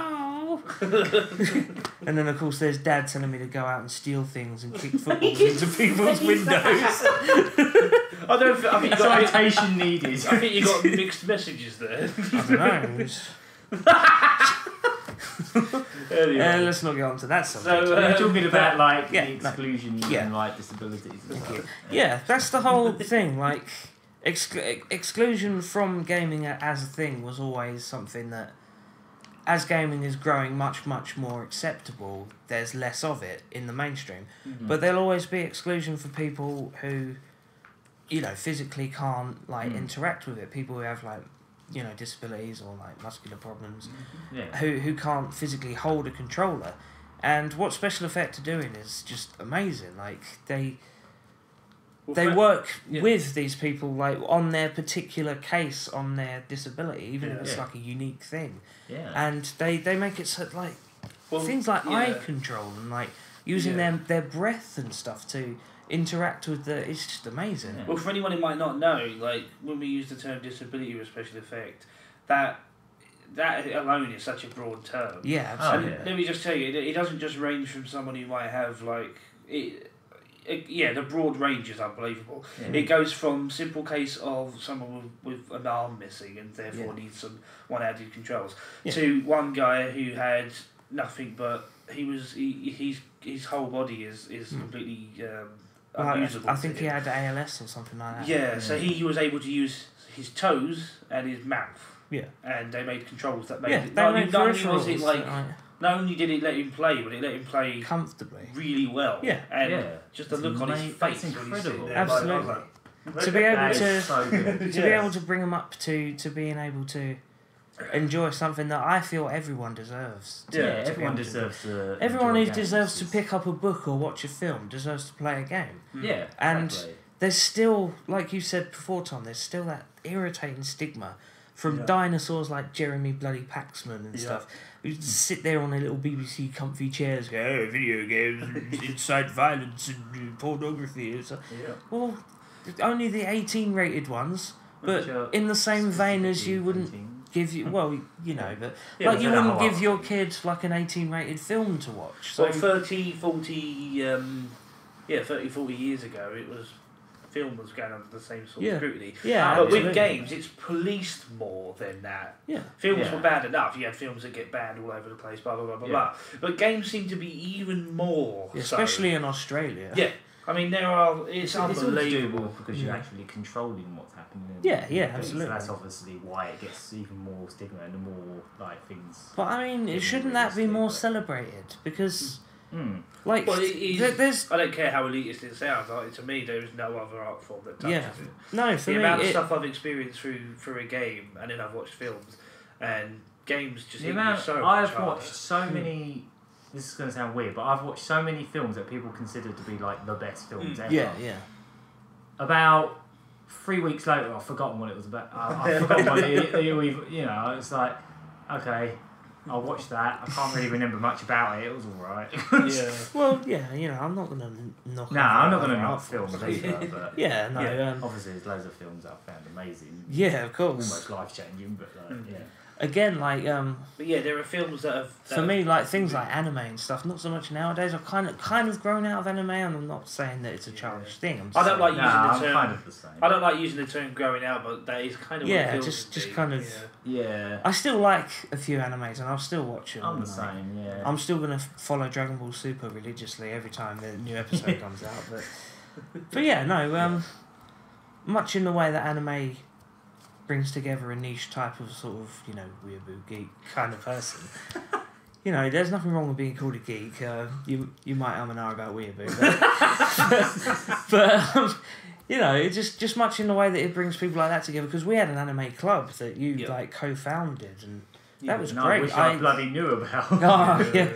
And then of course there's Dad telling me to go out and steal things and kick footballs into people's windows. I don't. I think you got. Citation needed. I think you got mixed messages there. I don't know. It's- Anyway. let's not get on to that subject. So, We're talking about like yeah, the exclusion yeah. and like disabilities and stuff. Yeah, that's the whole thing. Like, exclusion from gaming as a thing was always something that, as gaming is growing much more acceptable, there's less of it in the mainstream. Mm-hmm. But there'll always be exclusion for people who, you know, physically can't like interact with it. People who have like, you know, disabilities or like muscular problems, Yeah. who can't physically hold a controller. And what Special Effect are doing is just amazing. Like they work with these people like on their particular case, on their disability, even if it's Yeah. like a unique thing. Yeah. And they make it so like things like eye control and like using their breath and stuff to interact with the. It's just amazing. Yeah. Well, for anyone who might not know, like when we use the term disability with special effect, that alone is such a broad term. Yeah, Oh, absolutely. yeah. Let me just tell you, it doesn't just range from someone who might have like the broad range is unbelievable. Yeah. It goes from simple case of someone with an arm missing and therefore needs some one-handed controls to one guy who had nothing but his whole body is completely unusable. I think to he him. had ALS or something like that. Yeah, so he was able to use his toes and his mouth. Yeah. And they made controls that made Yeah, it. they Not, made not only was it peripherals, like, like, not only did it let him play, but it let him play comfortably. really well. Yeah. And Yeah. just the It's look on his amazing. face That's when he's sitting incredible. there. Absolutely. I was like, To be able That to is so good. to be able to bring them up to being able to enjoy something that I feel everyone deserves. Yeah, to everyone be able to- deserves to. Everyone who enjoy deserves to games. pick up a book or watch a film deserves to play a game. Yeah, And exactly. there's still, like you said before, Tom, there's still that irritating stigma from dinosaurs like Jeremy bloody Paxman and stuff, who sit there on their little BBC comfy chairs, go, oh, video games, incite violence and pornography. And stuff. Yeah. Well, only the 18 rated ones, but Which are in the same vein as you wouldn't specifically give you, well, you know, but Yeah, like but you they're wouldn't hard. give your kid like an 18 rated film to watch. So So 30, 40 years ago, it was film was going under the same sort Yeah. of scrutiny. Yeah, But absolutely. with games, it's policed more than that. Yeah. Films Yeah. were bad enough. You had films that get banned all over the place, blah, blah, blah, blah, blah. But games seem to be even more Yeah, so. especially in Australia. Yeah. I mean, it's all to do unbelievable. with because you're actually controlling what's happening. Yeah, yeah, games. absolutely. So that's obviously why it gets even more stigma and the more like things. But I mean, Even shouldn't that be realistic, more but- celebrated? Because, Mm. like, Well, it is, there's... I don't care how elitist it sounds. Like, to me, there is no other art form that touches Yeah. it. No, for The me, amount of it, stuff I've experienced through a game, and then I've watched films, and games just The hit you amount so much I've harder. watched so many. This is going to sound weird, but I've watched so many films that people consider to be like the best films ever. yeah, yeah. About 3 weeks later, I've forgotten what it was about. I've forgotten what it's like, okay, I'll watch that. I can't really remember much about it. It was alright. Yeah. Well, yeah, you know, I'm not going to knock... No, I'm not going to other knock art forms. films either, but Yeah, no, Yeah. obviously there's loads of films that I've found amazing. yeah, of course. Almost life-changing, but yeah. Again, like, But yeah, there are films that have... for me, like, things like anime and stuff, not so much nowadays. I've kind of grown out of anime, and I'm not saying that it's a childish thing. I'm just I don't like saying- using the I'm term... kind of the same. I don't like using the term growing out, but that is kind of what Yeah, it feels just to be. kind of- Yeah, I still like a few animes, and I'll still watch them. I'm the like, same, yeah. I'm still gonna follow Dragon Ball Super religiously every time the new episode comes out. But yeah, no. Much in the way that anime brings together a niche type of sort of, you know, weeaboo geek kind of person. You know, there's nothing wrong with being called a geek. You might and ah about weeaboo, but you know, it's just much in the way that it brings people like that together. Because we had an anime club that you like co-founded, and that was No, great. I wish I bloody knew about. Oh, yeah.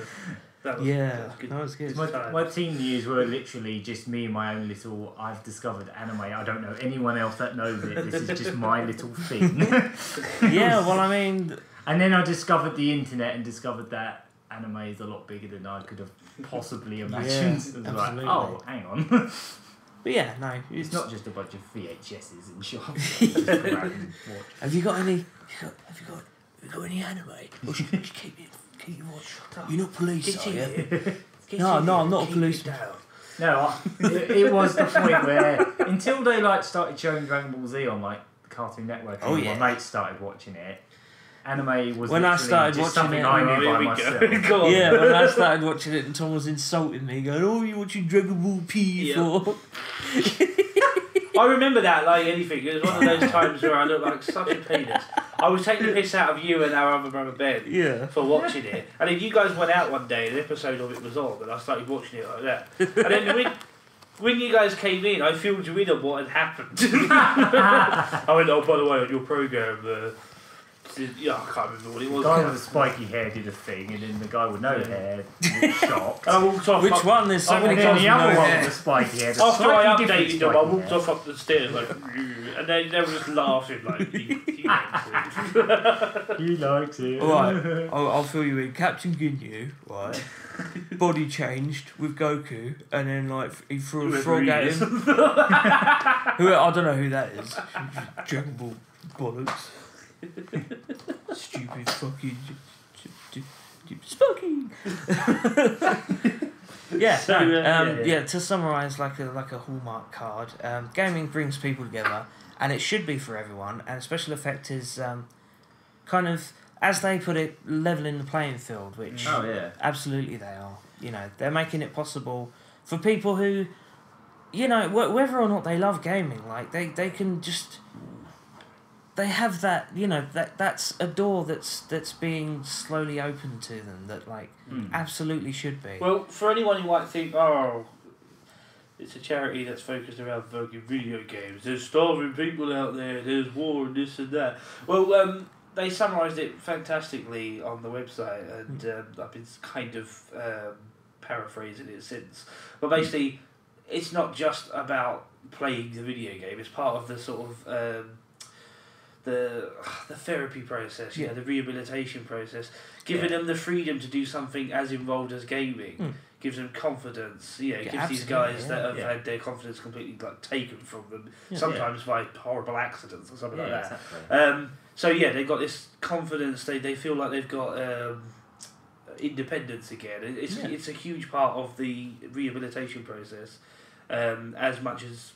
That was, Yeah, that was good. that was good. My teen years were literally just me and my own little. I've discovered anime. I don't know anyone else that knows it. This is just my little thing. Yeah, well, I mean, And then I discovered the internet and discovered that anime is a lot bigger than I could have possibly imagined. Yeah, It was like, absolutely. oh, hang on. but yeah, no. It's not just a bunch of VHSs in shops. Just go around and watch. Have you got any? Have you got any anime? Or should you keep it? Keep it watch. You're not police, are you? No, I'm not a policeman. No, it was the point where until they like started showing Dragon Ball Z on like the Cartoon Network, and my mates started watching it. Anime was When I literally started just watching something it, I oh, knew here by we myself. go. Go on. Yeah, when I started watching it and Tom was insulting me, going, "Oh, you watching Dragon Ball P for?" I remember that like anything. It was one of those times where I looked like such a penis. I was taking the piss out of you and our other brother Ben Yeah. for watching it. And then you guys went out one day, an episode of it was on, and I started watching it like that. And then when you guys came in, I filled you in on what had happened. I went, oh, by the way, on your programme, yeah, I can't remember what it The was. guy with the spiky hair did a thing, and then the guy with no hair was shocked. And I walked off. Which one? There's so Oh, many And then guys the with other no one hair. with the spiky hair. After I slightly different updated them, I spiky walked hair. off up the stairs like, and they were just laughing like, He likes it. Alright, I'll fill you in. Captain Ginyu, right, body changed with Goku, and then like he threw a Whoever frog he at is. him. I don't know who that is. Dragon Ball bollocks. Stupid fucking Spooky. Yeah, So, yeah. To summarise, like a Hallmark card, gaming brings people together, and it should be for everyone. And special effect is kind of, as they put it, leveling the playing field, which Oh yeah. absolutely they are. You know, they're making it possible for people who, you know, whether or not they love gaming, like they can just. They have that, you know, that's a door that's being slowly opened to them that, like, absolutely should be. Well, for anyone who might think, oh, it's a charity that's focused around fucking video games, there's starving people out there, there's war and this and that. Well, they summarised it fantastically on the website, and I've been kind of paraphrasing it since. But basically, it's not just about playing the video game, it's part of the sort of... the therapy process, you know, the rehabilitation process, giving them the freedom to do something as involved as gaming, gives them confidence, you know, gives these guys that have had their confidence completely like taken from them, sometimes by horrible accidents or something like that. Exactly. So yeah, they've got this confidence, they feel like they've got independence again. It's a huge part of the rehabilitation process, as much as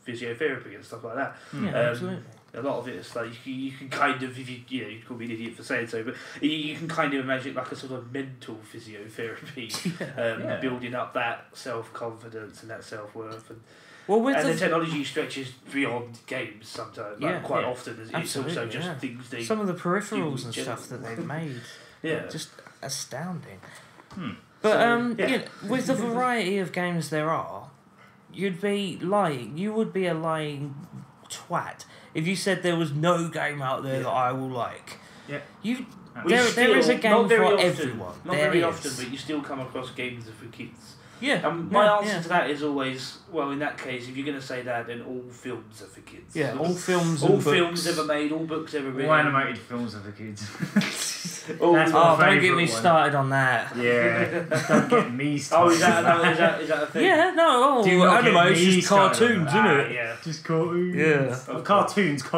physiotherapy and stuff like that. Yeah, absolutely. A lot of it is like you can kind of, if you call me an idiot for saying so, but you can kind of imagine like a sort of mental physiotherapy, building up that self-confidence and that self-worth. And the technology stretches beyond games sometimes, quite often. It's also just things they... Some of the peripherals and stuff that they've made, just astounding. But with the variety of games there are, you would be a lying twat if you said there was no game out there that I will like. Yeah. There is a game for everyone. Not very often, but you still come across games for kids. Yeah. And my answer to that is always, well, in that case, if you're going to say that, then all films are for kids. Yeah, all films films ever made, all books ever written. All animated films are for kids. Don't get me started on that. Yeah, don't get me started. Is that a thing? Yeah, no, anime's just cartoons, isn't it? Yeah. Just cartoons. Yeah. Cartoons. It's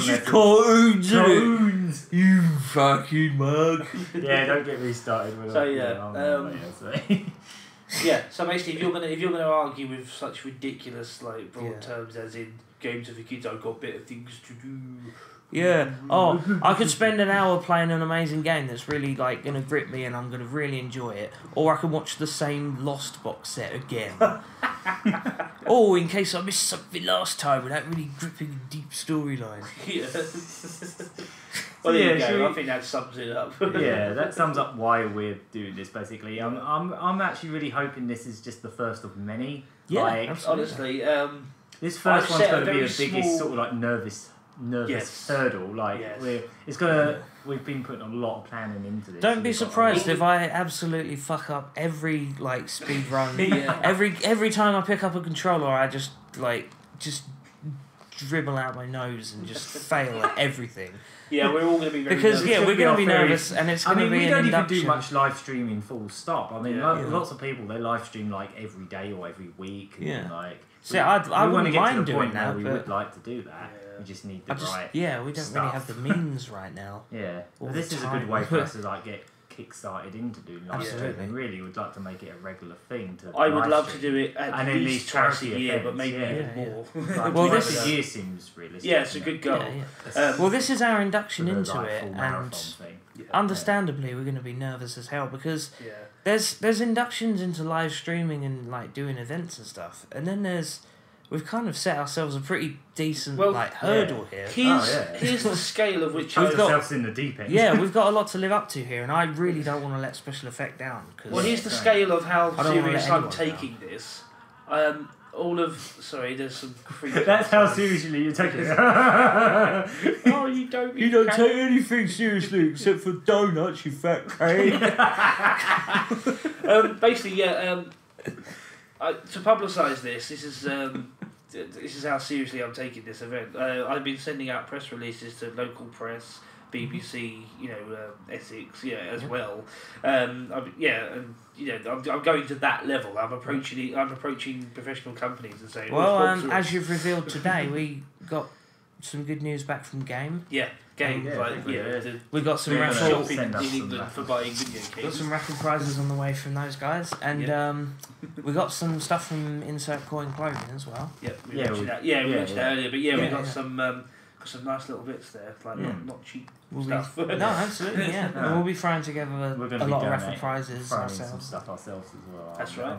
just cartoons, isn't it? You fucking mug. Yeah, don't get me started with that. So basically, if you're gonna argue with such ridiculous broad terms as in games for kids, I've got better things to do. Yeah. Oh, I could spend an hour playing an amazing game that's really gonna grip me and I'm gonna really enjoy it, or I can watch the same Lost box set again. Oh, in case I missed something last time with that really gripping and deep storyline. Yeah. Well, there you go. I think that sums it up. Yeah, that sums up why we're doing this. Basically, I'm actually really hoping this is just the first of many. Yeah, honestly, this first one's going to be the biggest sort of nervous hurdle. We've been putting a lot of planning into this. Don't be surprised if I absolutely fuck up every speed run. Every time I pick up a controller, I just dribble out my nose and just fail at everything. Yeah, we're all going to be very nervous. We're going to be nervous, and it's going to be an induction. We don't even do much live streaming full stop. I mean, lots of people, they live stream every day or every week. And, I wouldn't mind doing that. We would like to do that. We just need the right Yeah, we don't stuff. really have the means right now. Yeah, but this is a good way for us to get kick-started into doing live streaming. Absolutely. Really, would like to make it a regular thing. I would love to do it at least twice a year, but maybe even more. Well, this year seems realistic. Yeah, it's a good goal. Well, this is our induction into it, and thing. understandably, we're going to be nervous as hell because there's inductions into live streaming and doing events and stuff, and then we've kind of set ourselves a pretty decent hurdle here. Here's the scale of which we've got ourselves in the deep end. Yeah, we've got a lot to live up to here, and I really don't want to let special effect down. Here's the scale of how serious I'm taking this. There's some creepy. That's how seriously you're taking it. Oh, you don't take anything seriously except for donuts, you fat crane. Basically, to publicise this is how seriously I'm taking this event. I've been sending out press releases to local press, BBC, Essex, as well. I'm going to that level. I'm approaching professional companies and saying. Well, as you've revealed today, we got some good news back from Game. Yeah. We got some raffle in England for buying video games. Got some raffle prizes on the way from those guys, and we got some stuff from Insert Coin Clothing as well. We mentioned that earlier, but we got some nice little bits there, not cheap stuff. No, absolutely, yeah. And we'll be throwing together a lot of raffle prizes ourselves. Some stuff ourselves as well. That's right.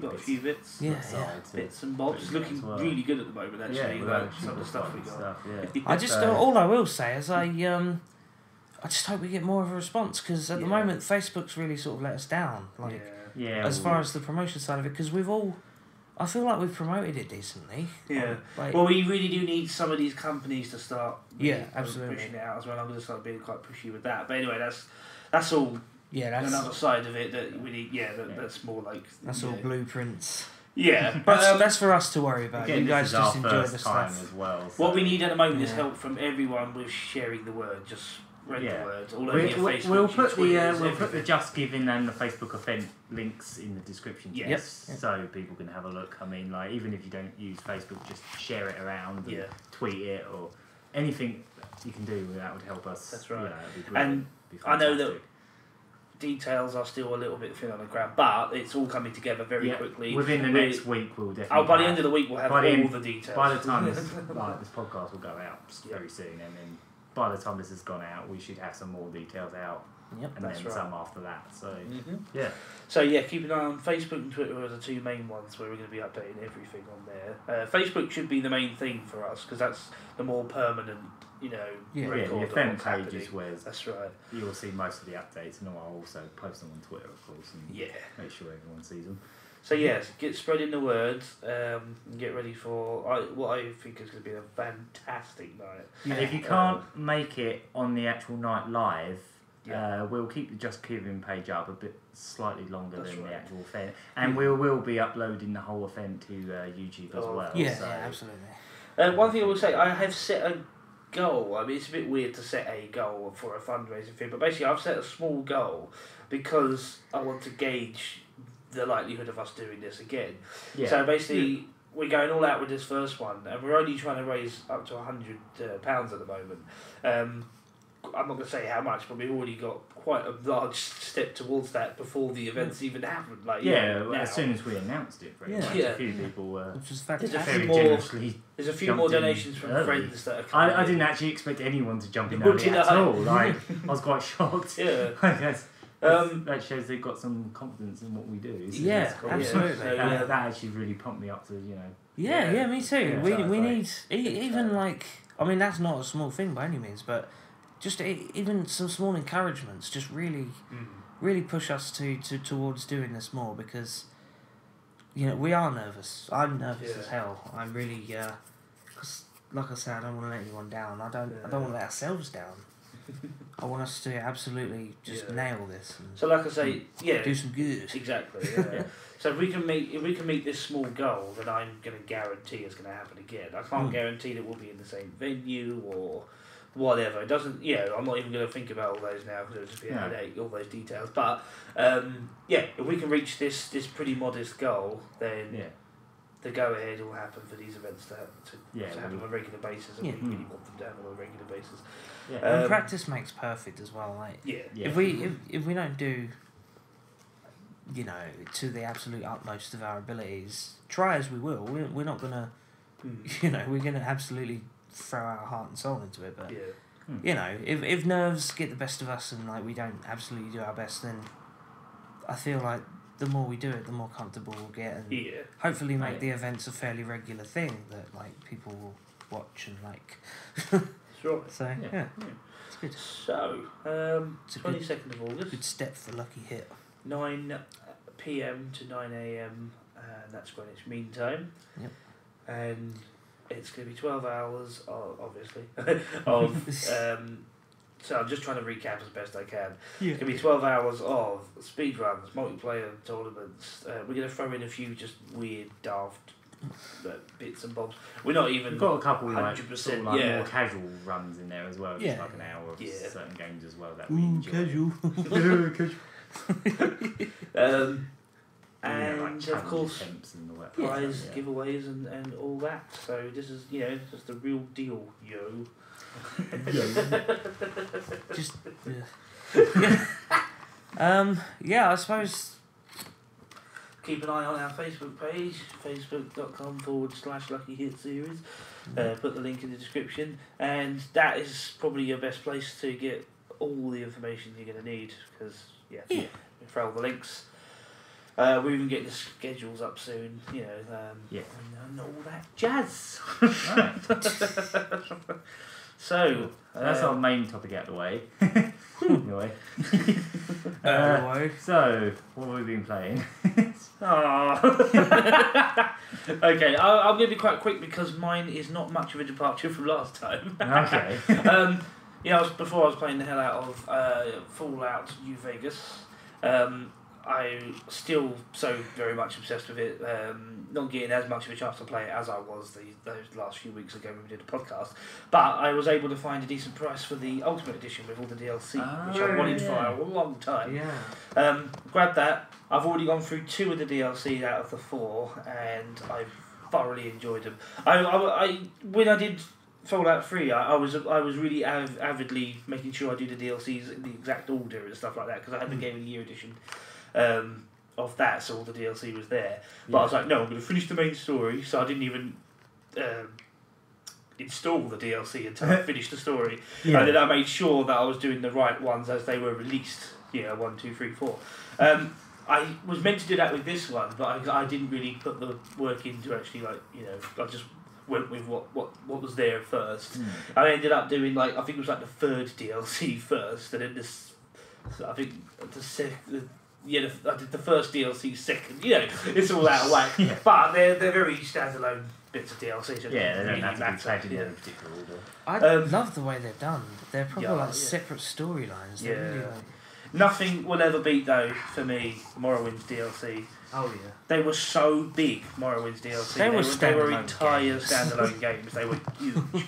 Got a few bits. Bits and bobs. It's looking really good at the moment, actually. Some of the stuff we got. All I will say is I just hope we get more of a response, because at the moment Facebook's really sort of let us down. As far as the promotion side of it, because I feel like we've promoted it decently. Yeah. We really do need some of these companies to start absolutely pushing it out as well. I'm going to start being quite pushy with that. But anyway, that's all. That's another side of it that we need. That's more like. That's all blueprints. Yeah, but that's for us to worry about. Again, you guys just enjoy the stuff as well. So. What we need at the moment is help from everyone with sharing the word. Just spread the word all over your Facebook. We'll put the Just Giving and the Facebook event links in the description. Yes. So people can have a look. I mean, even if you don't use Facebook, just share it around. And tweet it or anything you can do that would help us. That's right. And I know that details are still a little bit thin on the ground, but it's all coming together very quickly. Within the next week, we'll definitely. By the end of the week, we'll have all the details. By the time this podcast will go out very soon, and then by the time this has gone out, we should have some more details out. Yep, and then some after that. So yeah. So yeah, keep an eye on Facebook and Twitter are the two main ones where we're going to be updating everything on there. Facebook should be the main thing for us because that's the more permanent, record. The event page is where that's right. You'll see most of the updates, and I'll also post them on Twitter, of course, and make sure everyone sees them. So yes, get spreading the word, and get ready for what I think is going to be a fantastic night. Yeah. And if you can't make it on the actual night live, we'll keep the Just Giving page up a bit slightly longer than the actual event, and we will be uploading the whole event to YouTube as well. Yeah, so. absolutely. One thing I will say, I have set a goal. I mean, it's a bit weird to set a goal for a fundraising thing, but basically I've set a small goal because I want to gauge the likelihood of us doing this again. Yeah. So basically, we're going all out with this first one, and we're only trying to raise up to £100 at the moment. I'm not going to say how much, but we've already got quite a large step towards that before the events even happened. As soon as we announced it, a few people were very generously. There's a few more donations from friends that are coming. I didn't actually expect anyone to jump in at all. I was quite shocked. Yeah. I guess. That shows they've got some confidence in what we do. So absolutely. That actually really pumped me up to, Yeah, me too. Yeah, we need even that's not a small thing by any means, but just even some small encouragements just really push us towards doing this more because we are nervous. I'm nervous as hell. I'm really because like I said, I don't want to let anyone down. I don't want to let ourselves down. I want us to absolutely just nail this. So, like I say, do some good. Exactly. Yeah. So if we can meet this small goal, then I'm going to guarantee it's going to happen again. I can't guarantee that we'll be in the same venue or whatever. It doesn't. I'm not even going to think about all those now because it'll just be a headache, all those details. But if we can reach this pretty modest goal, then the go ahead will happen for these events to happen on a regular basis, and we really want them to happen on a regular basis. Yeah, and practice makes perfect as well. If we don't do, to the absolute utmost of our abilities, try as we will, we're not gonna, we're gonna absolutely throw our heart and soul into it. But if nerves get the best of us and we don't absolutely do our best, then I feel like the more we do it, the more comfortable we'll get, and hopefully make the events a fairly regular thing that people will watch and like. Sure. So it's good. So 22nd of August. Good step for Lucky Hit. 9 PM to 9 AM, and that's Greenwich Mean Time. Yep. And it's going to be 12 hours, obviously, of. So I'm just trying to recap as best I can. Yeah. It's going to be 12 hours of speedruns, multiplayer tournaments. We're going to throw in a few just weird, daft bits and bobs. We're not even. We've got a couple 100%, more casual runs in there as well. Just like an hour of certain games as well that we enjoy. Casual. And of course, prize giveaways and all that. So this is just the real deal, yo. Just I suppose keep an eye on our Facebook page, facebook.com/Lucky Hit Series. Put the link in the description, and that is probably your best place to get all the information you're going to need because we throw all the links. We're even getting the schedules up soon, and all that jazz. So that's our main topic out of the way. Anyway, so what have we been playing? Okay, I'm going to be quite quick because mine is not much of a departure from last time. Okay. Before I was playing the hell out of Fallout New Vegas. I'm still so very much obsessed with it. Not getting as much of a chance to play it as I was those last few weeks ago when we did the podcast. But I was able to find a decent price for the Ultimate Edition with all the DLC, which I wanted for a long time. Yeah. Grabbed that. I've already gone through 2 of the DLC out of the 4, and I've thoroughly enjoyed them. When I did Fallout 3, I was really avidly making sure I do the DLCs in the exact order and stuff like that, because I had the Game of the Year edition of that, so all the DLC was there. But I was like, no, I'm going to finish the main story, so I didn't even install the DLC until I finished the story. And then I made sure that I was doing the right ones as they were released. 1, 2, 3, 4. I was meant to do that with this one, but I didn't really put the work into actually, I just went with what was there first. I ended up doing I think it was the third DLC first, and then I think I did the first DLC second. It's all out of whack. But they're very standalone bits of DLC. So they don't really have to be matter. tagged in any particular order. I love the way they're done. They're probably separate storylines. They're really Nothing will ever beat, though, for me, Morrowind's DLC. Oh yeah. They were so big, Morrowind's DLC. They were entire standalone games. They were huge.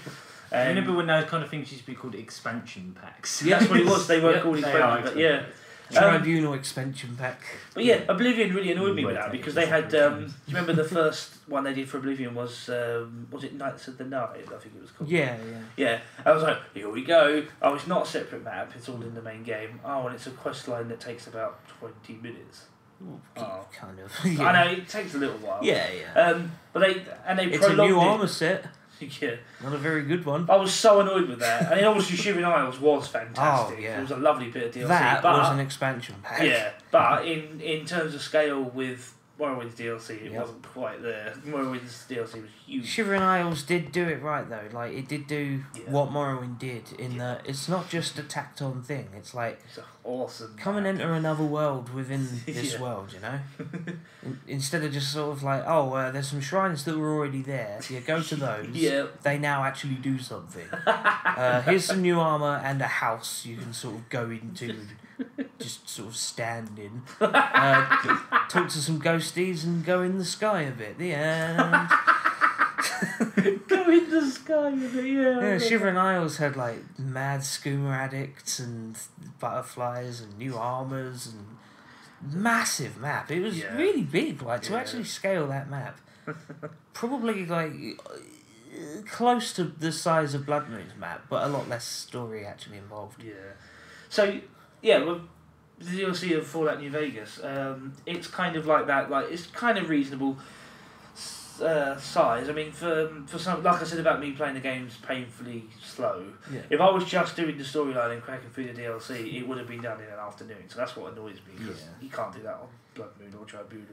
Remember when those kind of things used to be called expansion packs? Yeah, that's what it was. They weren't called expansion, but yeah. Tribunal expansion pack. But yeah, Oblivion really annoyed me with that, because they had. Do you remember the first one they did for Oblivion was it Knights of the Night? I think it was called. Yeah. I was like, here we go. Oh, it's not a separate map. It's all in the main game. Oh, and it's a quest line that takes about 20 minutes. Kind of. I know it takes a little while. Yeah. But they it's prolonged a new armor set. Yeah. Not a very good one. I was so annoyed with that. And then obviously Shivering Isles was fantastic. Oh, yeah. It was a lovely bit of DLC. That was an expansion pack. Yeah, but in terms of scale with Morrowind's DLC, it wasn't quite there. Morrowind's DLC was huge. Shivering Isles did do it right though. It did do what Morrowind did in that it's not just a tacked on thing. It's it's awesome. Come and enter another world within this world, instead of just sort of there's some shrines that were already there. So you go to those. They now actually do something. Here's some new armor and a house you can sort of go into and just sort of stand in. Talk to some ghosties and go in the sky a bit. The end. Go in the sky a bit, yeah. Shivering Isles had mad skooma addicts and butterflies and new armors and massive map. It was really big. To actually scale that map, probably close to the size of Blood Moon's map, but a lot less story actually involved. Yeah. So well, the DLC of Fallout New Vegas, it's kind of like that. It's kind of reasonable size. I mean, for some, like I said about me playing the games painfully slow. Yeah. If I was just doing the storyline and cracking through the DLC, it would have been done in an afternoon. So that's what annoys me, because you can't do that on Blood Moon or Tribunal.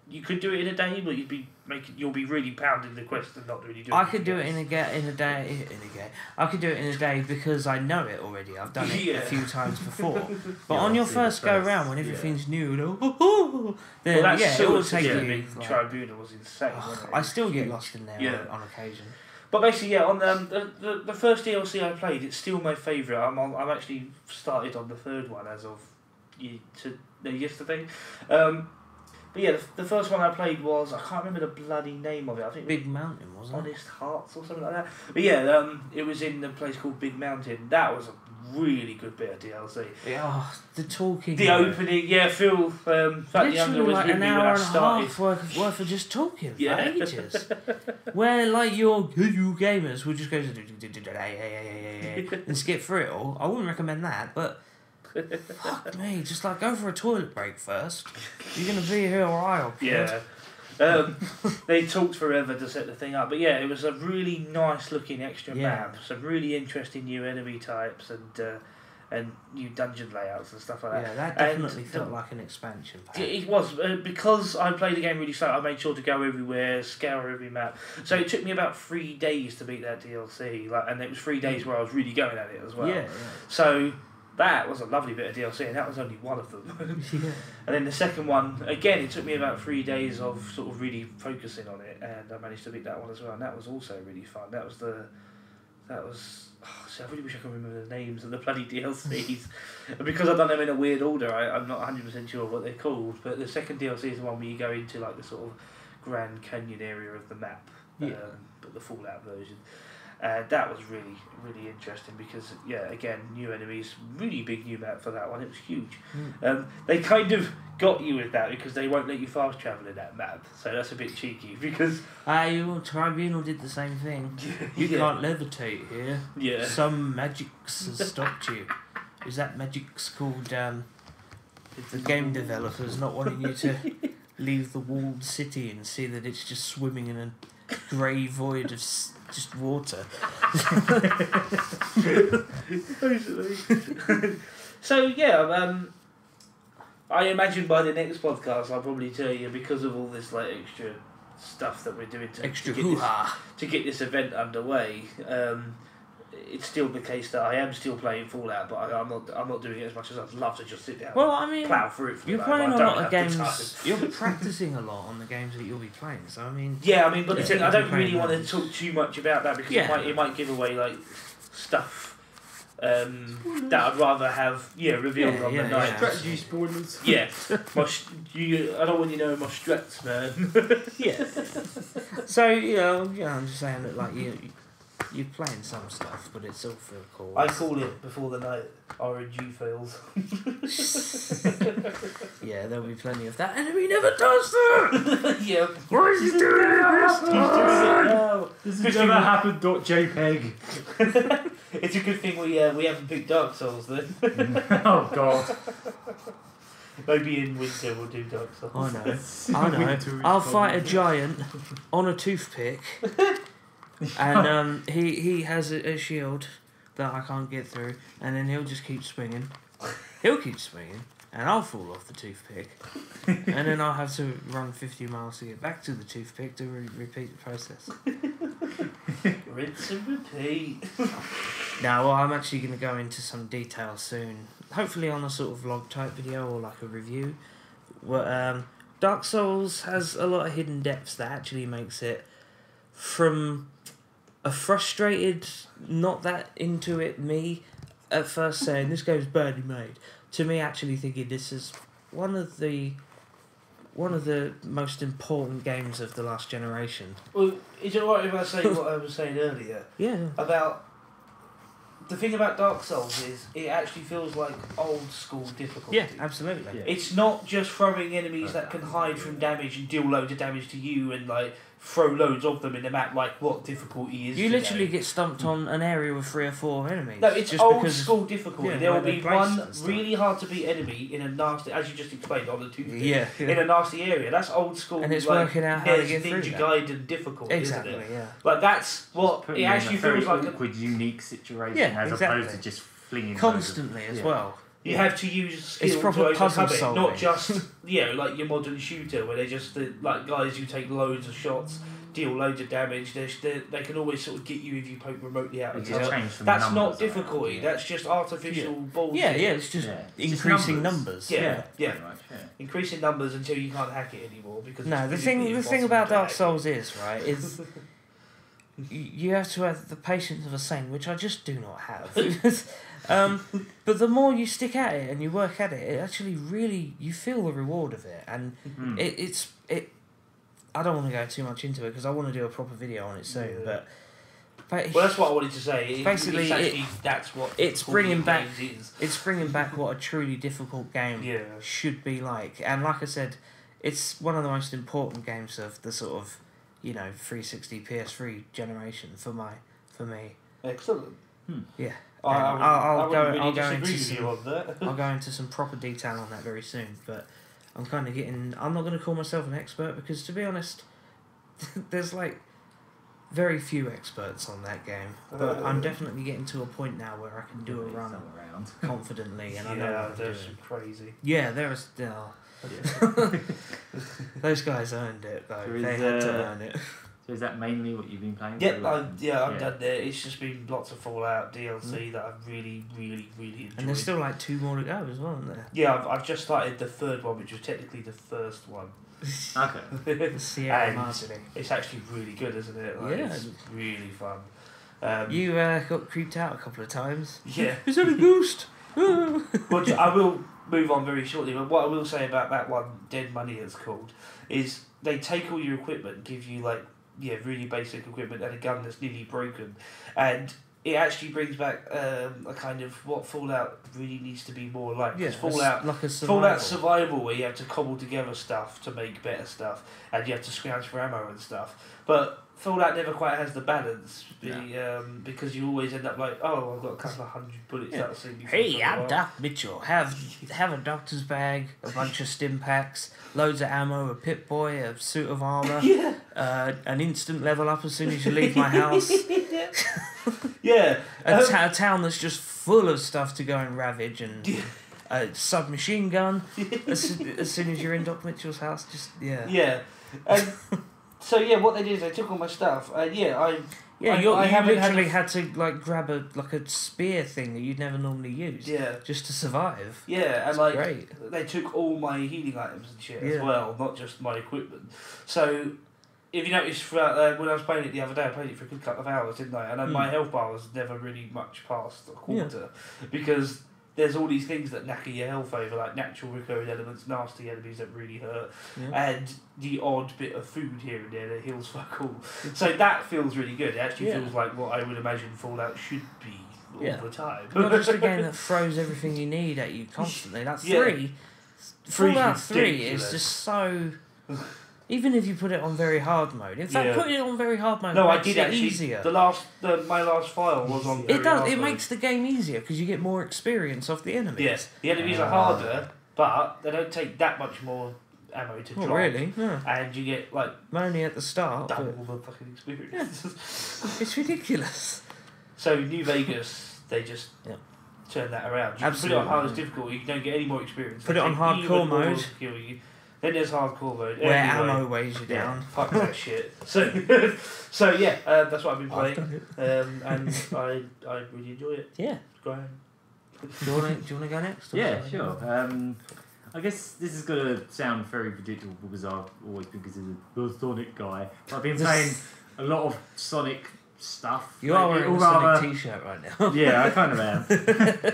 You could do it in a day, but you'll be really pounding the quest and not really doing it. I could do it in a day. I could do it in a day because I know it already. I've done it a few times before. But on your first go round, when everything's new, then it will take you. Tribunal was insane. I still get lost in there on occasion. But basically, on the first DLC I played, it's still my favourite. I'm actually started on the third one as of yesterday. But yeah, the first one I played was, I can't remember the bloody name of it. I think Big Mountain, wasn't it? Honest Hearts or something like that. But yeah, it was in a place called Big Mountain. That was a really good bit of DLC. Yeah, the talking. The opening, Phil. Literally an hour and a half worth of just talking for ages. Where your gamers would just go and skip through it all. I wouldn't recommend that, but. Fuck me, just go for a toilet break first. You're going to be here a while, kid. They talked forever to set the thing up, but it was a really nice looking extra map, some really interesting new enemy types and new dungeon layouts and stuff like that. Yeah, that definitely felt like an expansion pack. It was, because I played the game really slow, I made sure to go everywhere, scour every map. So it took me about 3 days to beat that DLC, and it was 3 days where I was really going at it as well. Yeah. So that was a lovely bit of DLC, and that was only one of them. And then the second one, again, it took me about 3 days of sort of really focusing on it, and I managed to beat that one as well, and that was also really fun. I really wish I could remember the names of the bloody DLCs. And because I've done them in a weird order, I'm not 100% sure what they're called, but the second DLC is the one where you go into the sort of Grand Canyon area of the map, but the Fallout version. And that was really, really interesting because, again, new enemies, really big new map for that one. It was huge. They kind of got you with that because they won't let you fast travel in that map. So that's a bit cheeky because... Tribunal did the same thing. You can't levitate here. Yeah. Some magics has stopped you. Is that magic's called... the game developers not wanting you to leave the walled city and see that it's just swimming in a grey void of... just water. So I imagine by the next podcast I'll probably tell you, because of all this like extra stuff that we're doing to get this event underway. It's still the case that I am still playing Fallout, but I'm not doing it as much as I'd love to just sit down. Well, I mean, plough through it. You're playing a lot of games. You're practicing a lot on the games that you'll be playing. So I mean, but I don't really want to talk too much about that because it might give away like stuff that I'd rather have revealed on the night. Strategy spoilers. Yeah, I don't want you to know my strats, man. So I'm just saying that like you're playing some stuff, but it's all for a cause. I call it before the night RNG fails. Yeah, there'll be plenty of that. Enemy never does that! Yeah. Why is he doing this? He's doing it now. This has never happened. .jpeg. It's a good thing we haven't picked Dark Souls then. Oh god. Maybe in winter we'll do Dark Souls. I know. I'll fight a giant on a toothpick. And he has a shield that I can't get through, and then he'll just keep swinging. He'll keep swinging, and I'll fall off the toothpick. And then I'll have to run 50 miles to get back to the toothpick to repeat the process. Rinse and repeat. Now, well, I'm actually going to go into some detail soon. Hopefully on a sort of vlog type video or like a review. Well, Dark Souls has a lot of hidden depths that actually makes it from... a frustrated, not that into it me at first saying this game's badly made, to me actually thinking this is one of the most important games of the last generation. Well, is it alright if I say what I was saying earlier? Yeah. About the thing about Dark Souls is it actually feels like old school difficulty. Yeah, absolutely. Yeah. It's not just throwing enemies that can hide from damage and deal loads of damage to you and like throw loads of them in the map like what difficulty is. You today. literally get stumped on an area with 3 or 4 enemies. No, it's just old because school difficulty. yeah, There will like be they're placed one and stuff. really hard to beat enemy in a nasty, as you just explained, on the toothpick. Yeah. In a nasty area. That's old school. And it's like, working out how to NES get through Ninja that. Gaiden difficulty, Exactly, isn't it? yeah. Like that's what Put it you in actually a very feels like. awkward, unique situation Yeah, as exactly. opposed to just flinging Constantly as well. You have to use skill It's proper to puzzle overcome it, solving. not just like your modern shooter where they're just like guys who take loads of shots, deal loads of damage. They can always sort of get you if you poke remotely out of It just cover. changed from That's numbers not around, difficulty. yeah. That's just artificial bullshit. Yeah, it's just increasing numbers. Yeah. Pretty much, yeah. Increasing numbers until you can't hack it anymore because No, it's the physically thing impossible about to Dark hack it. Souls is, right, is you have to have the patience of a saint, which I just do not have. But the more you stick at it and you work at it, it actually really, you feel the reward of it. And it's I don't want to go too much into it because I want to do a proper video on it soon. Yeah. But Well, that's what I wanted to say. Basically, it's actually, that's what it's difficult bringing in back games is. it's bringing back what a truly difficult game Yeah. should be like. And like I said, it's one of the most important games of the sort of 360 PS3 generation for me. Excellent. Yeah. I I'll go disagree into with you on that. I'll go into some proper detail on that very soon, but I'm kind of I'm not going to call myself an expert because, to be honest, there's like very few experts on that game. But I'm definitely getting to a point now where I can do a run around. confidently, and I know Yeah, what I'm they're doing. crazy. Yeah, there's those guys earned it though. There is, They had to earn it. So is that mainly what you've been playing? Yeah, through? I'm done there. It's just been lots of Fallout DLC that I've really, really, really enjoyed. And there's still like 2 more to go as well, isn't there? Yeah, I've just started the third one, which was technically the first one. Okay. The Sierra And Madre. it's actually really good, isn't it? Like, Yeah. It's really fun. You got creeped out a couple of times. Yeah. Is that a ghost? Well, I will move on very shortly, but what I will say about that one, Dead Money it's called, is they take all your equipment, give you like really basic equipment and a gun that's nearly broken, and it actually brings back a kind of what Fallout really needs to be more like. Yeah, Fallout, like a survival. Fallout survival, where you have to cobble together stuff to make better stuff, and you have to scrounge for ammo and stuff. But Fallout never quite has the balance, because you always end up like, oh, I've got a couple of 100 bullets that'll see me. Hey, I'm Doc Mitchell. Have a doctor's bag, a bunch of stim packs, loads of ammo, a Pip-Boy, a suit of armour, an instant level up as soon as you leave my house. A town that's just full of stuff to go and ravage, and a submachine gun as soon as you're in Doc Mitchell's house. And so what they did is they took all my stuff, and you literally had to like grab a spear thing that you'd never normally use, just to survive. And like great. They took all my healing items and shit as well, not just my equipment. So if you notice, throughout when I was playing it the other day, I played it for a good couple of hours, didn't I? And my health bar was never really much past a quarter, because there's all these things that knacker your health over, like natural recurring elements, nasty enemies that really hurt, and the odd bit of food here and there that heals fuck all. So that feels really good. It actually feels like what I would imagine Fallout should be all the time. Not just a game that throws everything you need at you constantly. That's Fallout 3 ridiculous. is just so... Even if you put it on very hard mode. In fact, putting it on very hard mode makes makes it it easier. My last file was on very hard It mode. makes the game easier because you get more experience of the enemies. Yes, the enemies are harder, but they don't take that much more ammo to drop. Really? And you get like only at the start. Double the fucking experience. It's ridiculous. So New Vegas, they just turn that around. You can put it on hardest difficulty, you don't get any more experience. Put it on hardcore mode. Then there's hardcore mode. Where ammo weighs you down. Fuck that shit. So that's what I've been playing. And I really enjoy it. Yeah. Great. Do you want to go next? Yeah, sure. I guess this is going to sound very predictable because I've always been considered the Sonic guy. I've been playing a lot of Sonic stuff. You are wearing a Sonic t-shirt right now. Yeah, I kind of am.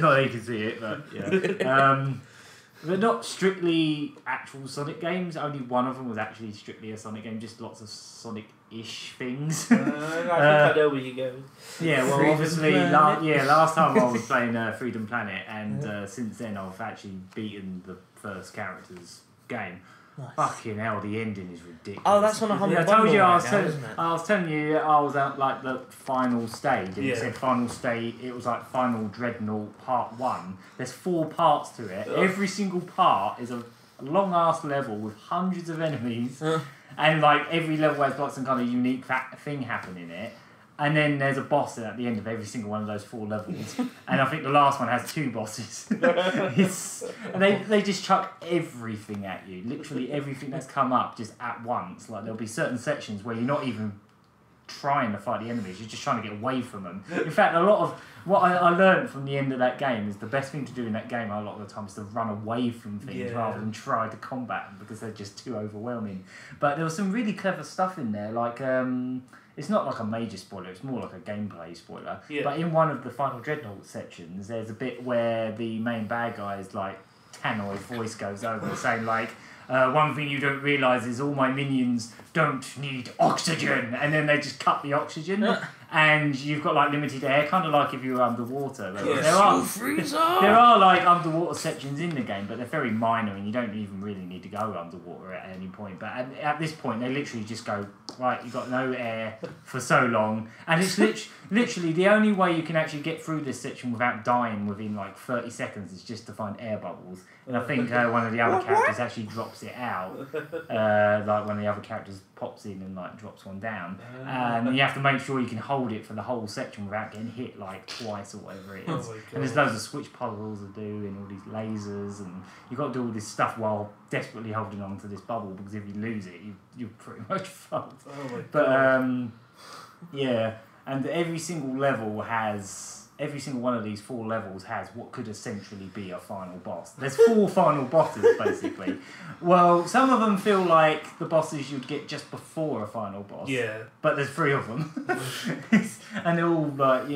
Not that you can see it, but yeah. They're not strictly actual Sonic games. Only one of them was actually strictly a Sonic game. Just lots of Sonic-ish things. I think I know where you're going. Yeah, well, Freedom obviously, last time I was playing Freedom Planet, and since then I've actually beaten the first character's game. Nice. Fucking hell, the ending is ridiculous. Oh, that's on a Humble I told you isn't it? I was telling you I was at like the final stage, and it Yeah. said final stage. It was like Final Dreadnought Part 1. There's 4 parts to it. Every single part is a long ass level with hundreds of enemies, and like every level has got some kind of unique thing happening in it. And then there's a boss at the end of every single one of those 4 levels. And I think the last one has 2 bosses. And they just chuck everything at you. Literally everything that's come up just at once. Like there'll be certain sections where you're not even trying to fight the enemies. You're just trying to get away from them. In fact, a lot of what I learned from the end of that game is the best thing to do in that game a lot of the time is to run away from things rather than try to combat them because they're just too overwhelming. But there was some really clever stuff in there. Like... it's not like a major spoiler, it's more like a gameplay spoiler. Yeah. But in one of the Final Dreadnought sections, there's a bit where the main bad guy's like tannoy voice goes over saying like, one thing you don't realise is all my minions don't need oxygen, and then they just cut the oxygen and you've got like limited air, kind of like if you were underwater. There are like underwater sections in the game, but they're very minor and you don't even really need to go underwater at any point. But at this point they literally just go, right, you've got no air for so long, and it's literally the only way you can actually get through this section without dying within like 30 seconds is just to find air bubbles. And I think one of the other characters actually drops it out, like one of the other characters pops in and like drops one down, and you have to make sure you can hold it for the whole section without getting hit like twice or whatever it is. And there's loads of switch puzzles to do and all these lasers, and you've got to do all this stuff while desperately holding on to this bubble, because if you lose it you're pretty much fucked. And every single one of these 4 levels has what could essentially be a final boss. There's 4 final bosses, basically. Well, some of them feel like the bosses you'd get just before a final boss. Yeah. But there's 3 of them. And they're all, like,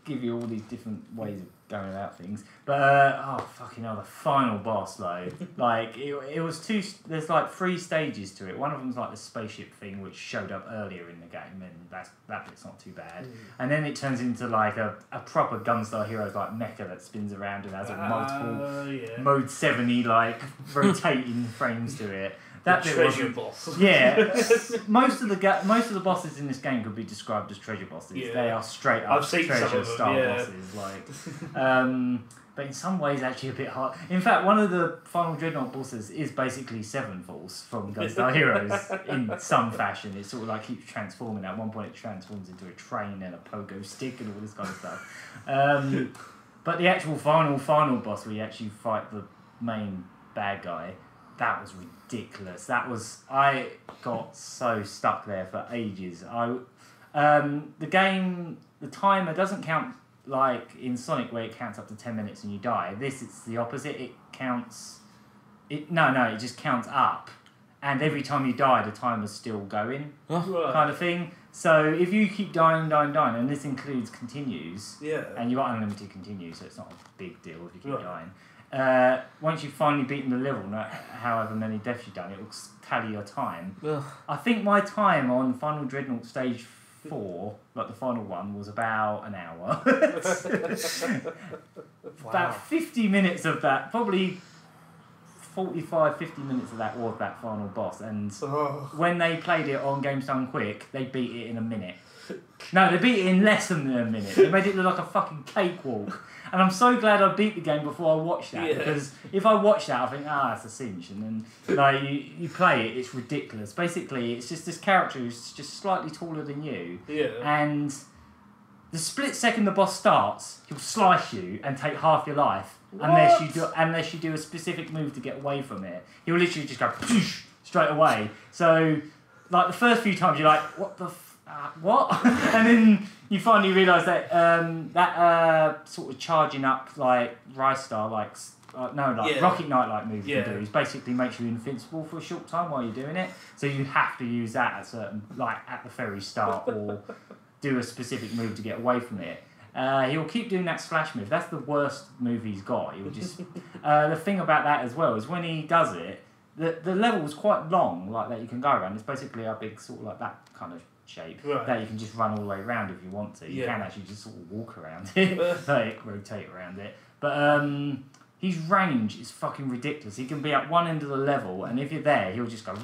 give you all these different ways of going about things. But oh fucking hell, the final boss though, like it was two. There's like 3 stages to it. One of them's like the spaceship thing, which showed up earlier in the game, and that bit's not too bad. And then it turns into like a proper Gunstar Heroes like mecha that spins around and has a multiple mode 70 like rotating frames to it. That the bit treasure boss. Yeah, most of the bosses in this game could be described as treasure bosses. Yeah. They are straight up I've seen some treasure of them, style yeah. bosses. Like, but in some ways actually a bit hard. In fact, one of the final Dreadnought bosses is basically Sevenfalls from Gunstar Heroes in some fashion. It sort of like keeps transforming. At one point, it transforms into a train and a pogo stick and all this kind of stuff. But the actual final boss, where you actually fight the main bad guy. That was ridiculous. I got so stuck there for ages. The game, the timer doesn't count like in Sonic where it counts up to 10 minutes and you die. This, it's the opposite. It just counts up. And every time you die, the timer's still going, kind of thing. So if you keep dying, and this includes continues, and you got unlimited continues, so it's not a big deal if you keep dying. Once you've finally beaten the level, however many deaths you've done, it will tally your time. I think my time on Final Dreadnought Stage 4, like the final one, was about an hour. About 50 minutes of that, probably 45, 50 minutes of that was that final boss. And when they played it on Games Done Quick, they beat it in a minute. No, they beat it in less than a minute. They made it look like a fucking cakewalk. And I'm so glad I beat the game before I watched that, because if I watch that, I think, that's a cinch. And then like you play it, it's ridiculous. Basically, it's just this character who's just slightly taller than you. And the split second the boss starts, he'll slice you and take half your life unless you do a specific move to get away from it. He'll literally just go straight away. So, like the first few times, you're like, what the. What? And then you finally realise that that sort of charging up like Rice Star, Rocket Knight like move you can do is basically makes you invincible for a short time while you're doing it. So you have to use that at at the very start or do a specific move to get away from it. He'll keep doing that splash move. That's the worst move he's got. He'll just the thing about that as well is when he does it, the level's quite long, like that you can go around. It's basically a big sort of like that kind of shape that you can just run all the way around if you want to. You can actually just sort of walk around it, like rotate around it. But his range is fucking ridiculous. He can be at one end of the level, and if you're there, he'll just go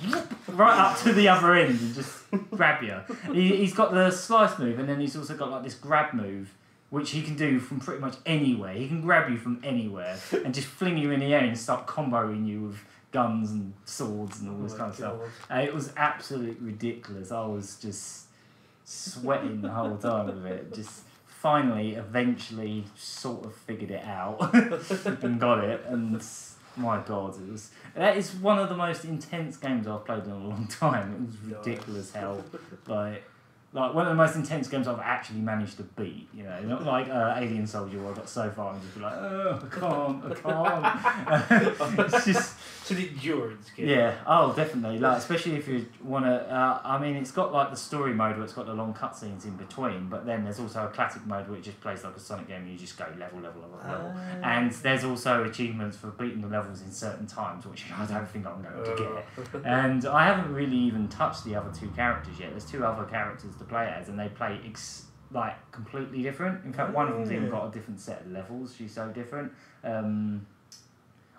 right up to the other end and just grab you. He's got the slice move, and then he's also got like this grab move, which he can do from pretty much anywhere. He can grab you from anywhere and just fling you in the air and start comboing you with guns and swords and all this kind of stuff. It was absolutely ridiculous. I was just sweating the whole time with it. Just finally, eventually, sort of figured it out and got it. And my God, that is one of the most intense games I've played in a long time. It was ridiculous hell. Like one of the most intense games I've actually managed to beat, you know, not like Alien Soldier where I got so far and just be like, I can't. It's just... It's an endurance game. Yeah, definitely. Like, especially if you want to, I mean, it's got like the story mode where it's got the long cutscenes in between, but then there's also a classic mode where it just plays like a Sonic game and you just go level. And there's also achievements for beating the levels in certain times, which I don't think I'm going to get. And I haven't really even touched the other 2 characters yet. There's 2 other characters to play as, and they play completely different. In fact, one of them's even got a different set of levels. She's so different.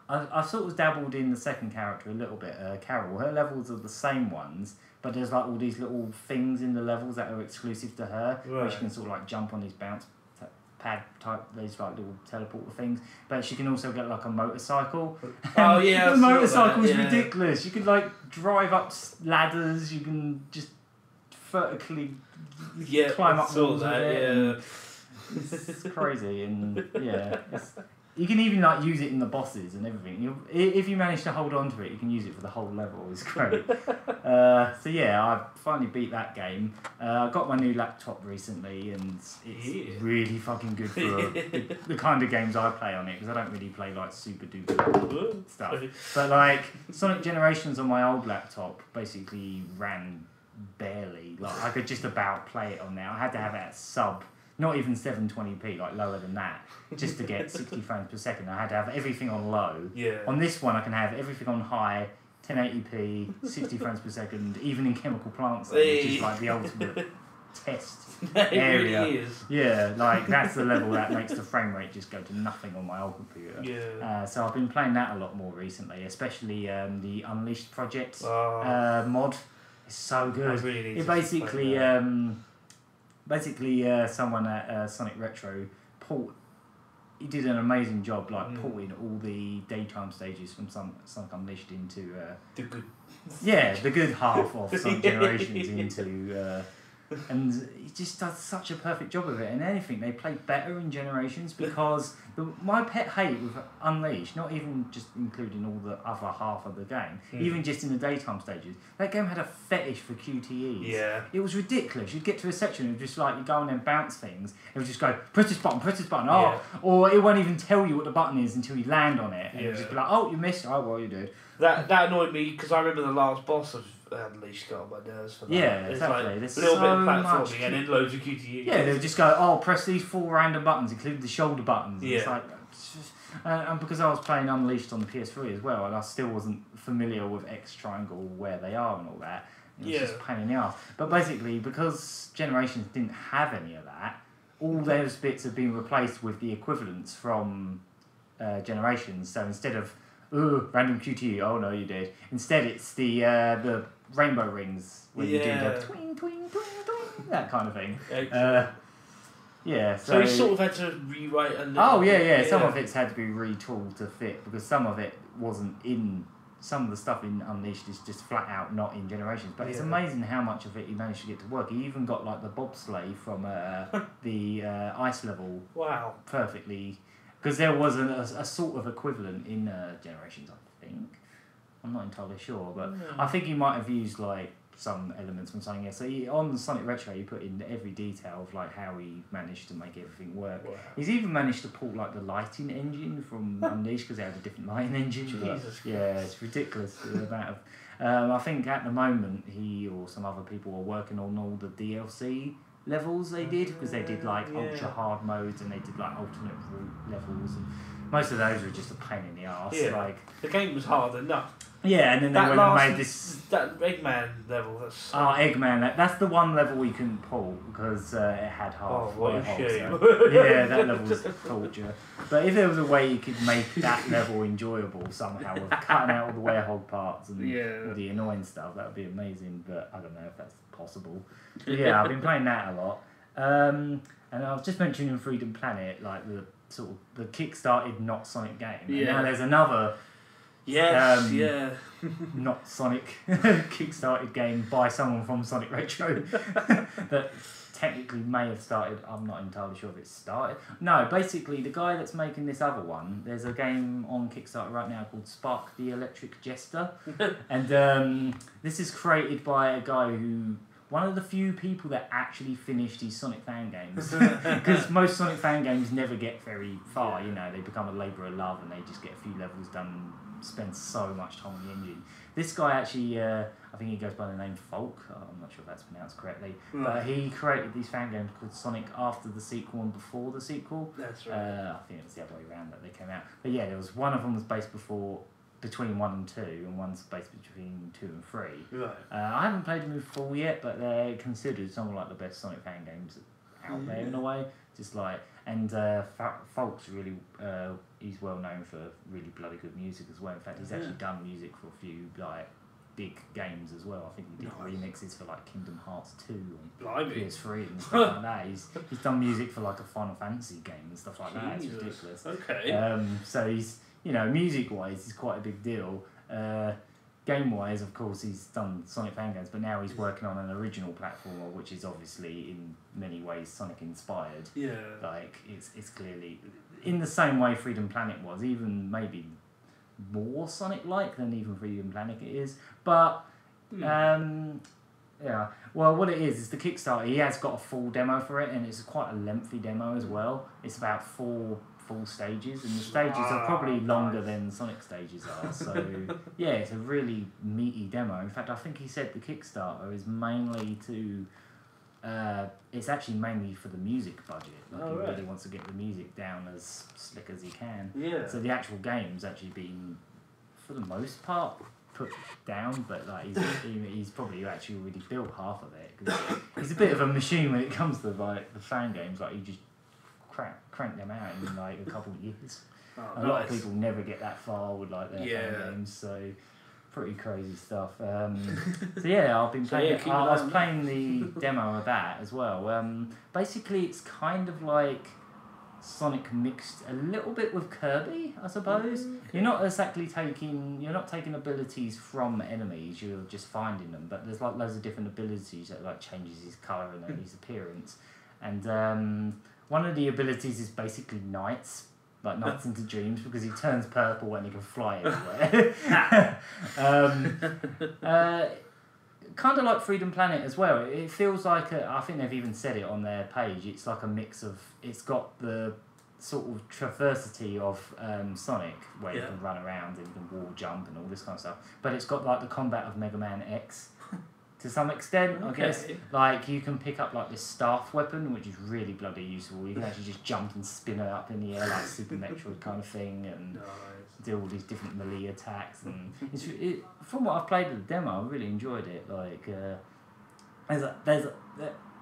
I've sort of dabbled in the second character a little bit, Carol. Her levels are the same ones, but there's like all these little things in the levels that are exclusive to her, where she can sort of like jump on these bounce pad type, these like little teleporter things. But she can also get like a motorcycle. The motorcycle is ridiculous. You can like drive up ladders. You can just vertically climb up walls with it. It's crazy, and you can even like use it in the bosses and everything. If you manage to hold on to it, you can use it for the whole level. It's great. I finally beat that game. I got my new laptop recently, and it's really fucking good for the kind of games I play on it, because I don't really play like super duper stuff. But like Sonic Generations on my old laptop basically ran barely. Like I could just about play it on there. I had to have it at sub not even 720p, like lower than that, just to get 60 frames per second. I had to have everything on low. Yeah. On this one, I can have everything on high, 1080p, 60 frames per second, even in chemical plants, which is like the ultimate test area. It really is. Yeah, like that's the level that makes the frame rate just go to nothing on my old computer. Yeah. So I've been playing that a lot more recently, especially the Unleashed project mod. It's so good. I really need It to basically, play someone at Sonic Retro he did an amazing job, like porting all the daytime stages from Sonic Unleashed into the good. the good half of Sonic Generations into. And he just does such a perfect job of it. And anything, they play better in Generations because my pet hate with Unleashed, not even just including all the other half of the game, even just in the daytime stages, that game had a fetish for QTEs. Yeah. It was ridiculous. You'd get to a section and just like you go on and bounce things. It would just go, press this button, or it won't even tell you what the button is until you land on it. And it would just be like, oh, you missed. Oh, well, you did. That annoyed me because I remember the last boss of Unleashed got on my nerves for that. Yeah, it's exactly. Like There's a little bit of so platforming much and then loads of QTE. Yeah, they'll just go, oh, press these 4 random buttons, including the shoulder buttons. Yeah. It's like, and because I was playing Unleashed on the PS3 as well, and I still wasn't familiar with X Triangle, where they are and all that, it was just a pain in the ass. But basically, because Generations didn't have any of that, all those bits have been replaced with the equivalents from Generations. So instead of random QTE, oh no, you did. Instead, it's the rainbow rings where you do the twing, twing, twing, twing, that kind of thing. So he sort of had to rewrite a little. Oh yeah. Some of it's had to be retooled to fit because some of it wasn't in. Some of the stuff in Unleashed is just flat out not in Generations. But it's amazing how much of it he managed to get to work. He even got like the bobsleigh from the ice level. Wow. Perfectly. Because there was a sort of equivalent in Generations, I think. I'm not entirely sure, but I think he might have used like some elements from something else. So on Sonic Retro, he put in every detail of like how he managed to make everything work. Wow. He's even managed to pull like the lighting engine from Unleashed because they had a different lighting engine. It's ridiculous the amount of. I think at the moment he or some other people are working on all the DLC levels they did because they did like ultra hard modes and they did like alternate route levels and most of those were just a pain in the arse. Like the game was hard enough. Yeah, and then they went and made this that Eggman level. Eggman. That's the one level we couldn't pull because it had half. Oh, what a shame! Yeah, that level was torture. But if there was a way you could make that level enjoyable somehow, with cutting out all the werehog parts and all the annoying stuff, that would be amazing. But I don't know if that's possible. But yeah, I've been playing that a lot. And I was just mentioning Freedom Planet, like the sort of the kickstarted not Sonic game. And now there's another. Not Sonic kickstarted game by someone from Sonic Retro that technically may have started. I'm not entirely sure if it started. No, basically the guy that's making this other one, there's a game on Kickstarter right now called Spark the Electric Jester, and this is created by a guy who. One of the few people that actually finished his Sonic fan games. Because most Sonic fan games never get very far, you know, they become a labour of love and they just get a few levels done and spend so much time on the engine. This guy actually, I think he goes by the name Folk, I'm not sure if that's pronounced correctly, but he created these fan games called Sonic after the sequel and before the sequel. That's right. I think it was the other way around that they came out. But yeah, there was one of them was based between 1 and 2, and one's based between 2 and 3. Right. I haven't played them in full yet, but they're considered some of like the best Sonic fan games out there in a way. Just like, and Folk's really, he's well known for really bloody good music as well. In fact, he's actually done music for a few like big games as well. I think he did remixes for like Kingdom Hearts 2 on PS3 and stuff like that. He's done music for like a Final Fantasy game and stuff like that. It's ridiculous. Okay. So he's. You know, music-wise, it's quite a big deal. Game-wise, of course, he's done Sonic fan games, but now he's working on an original platformer, which is obviously in many ways Sonic-inspired. Yeah. Like, it's clearly in the same way Freedom Planet was, even maybe more Sonic-like than even Freedom Planet is. But yeah. Well, what it is the Kickstarter. He has got a full demo for it, and it's quite a lengthy demo as well. It's about 4 full stages, and the stages are probably longer than Sonic stages are. So yeah, it's a really meaty demo. In fact, I think he said the Kickstarter is mainly to it's actually mainly for the music budget. Like Oh, he right. really wants to get the music down as slick as he can. Yeah. So the actual game's actually been, for the most part, put down, but like he's probably actually already built half of it. 'Cause he's a bit of a machine when it comes to like the fan games. Like he just crank them out in like a couple of years. Oh, A lot of people never get that far with like their fan games, so pretty crazy stuff. So yeah, I've been playing. I was playing the demo of that as well. Basically, it's kind of like Sonic mixed a little bit with Kirby, I suppose. You're not exactly taking abilities from enemies. You're just finding them, but there's like loads of different abilities that like changes his colour and his appearance. And one of the abilities is basically Nights. Like Nights into Dreams, because he turns purple and he can fly everywhere. Kind of like Freedom Planet as well. It feels like, I think they've even said it on their page, it's like a mix of, it's got the sort of traversity of Sonic, where you can run around and you can wall jump and all this kind of stuff. But it's got like the combat of Mega Man X. To some extent, I guess. Like, you can pick up like this staff weapon, which is really bloody useful. You can actually just jump and spin it up in the air like Super Metroid kind of thing, and do all these different melee attacks. And from what I've played of the demo, I really enjoyed it. Like,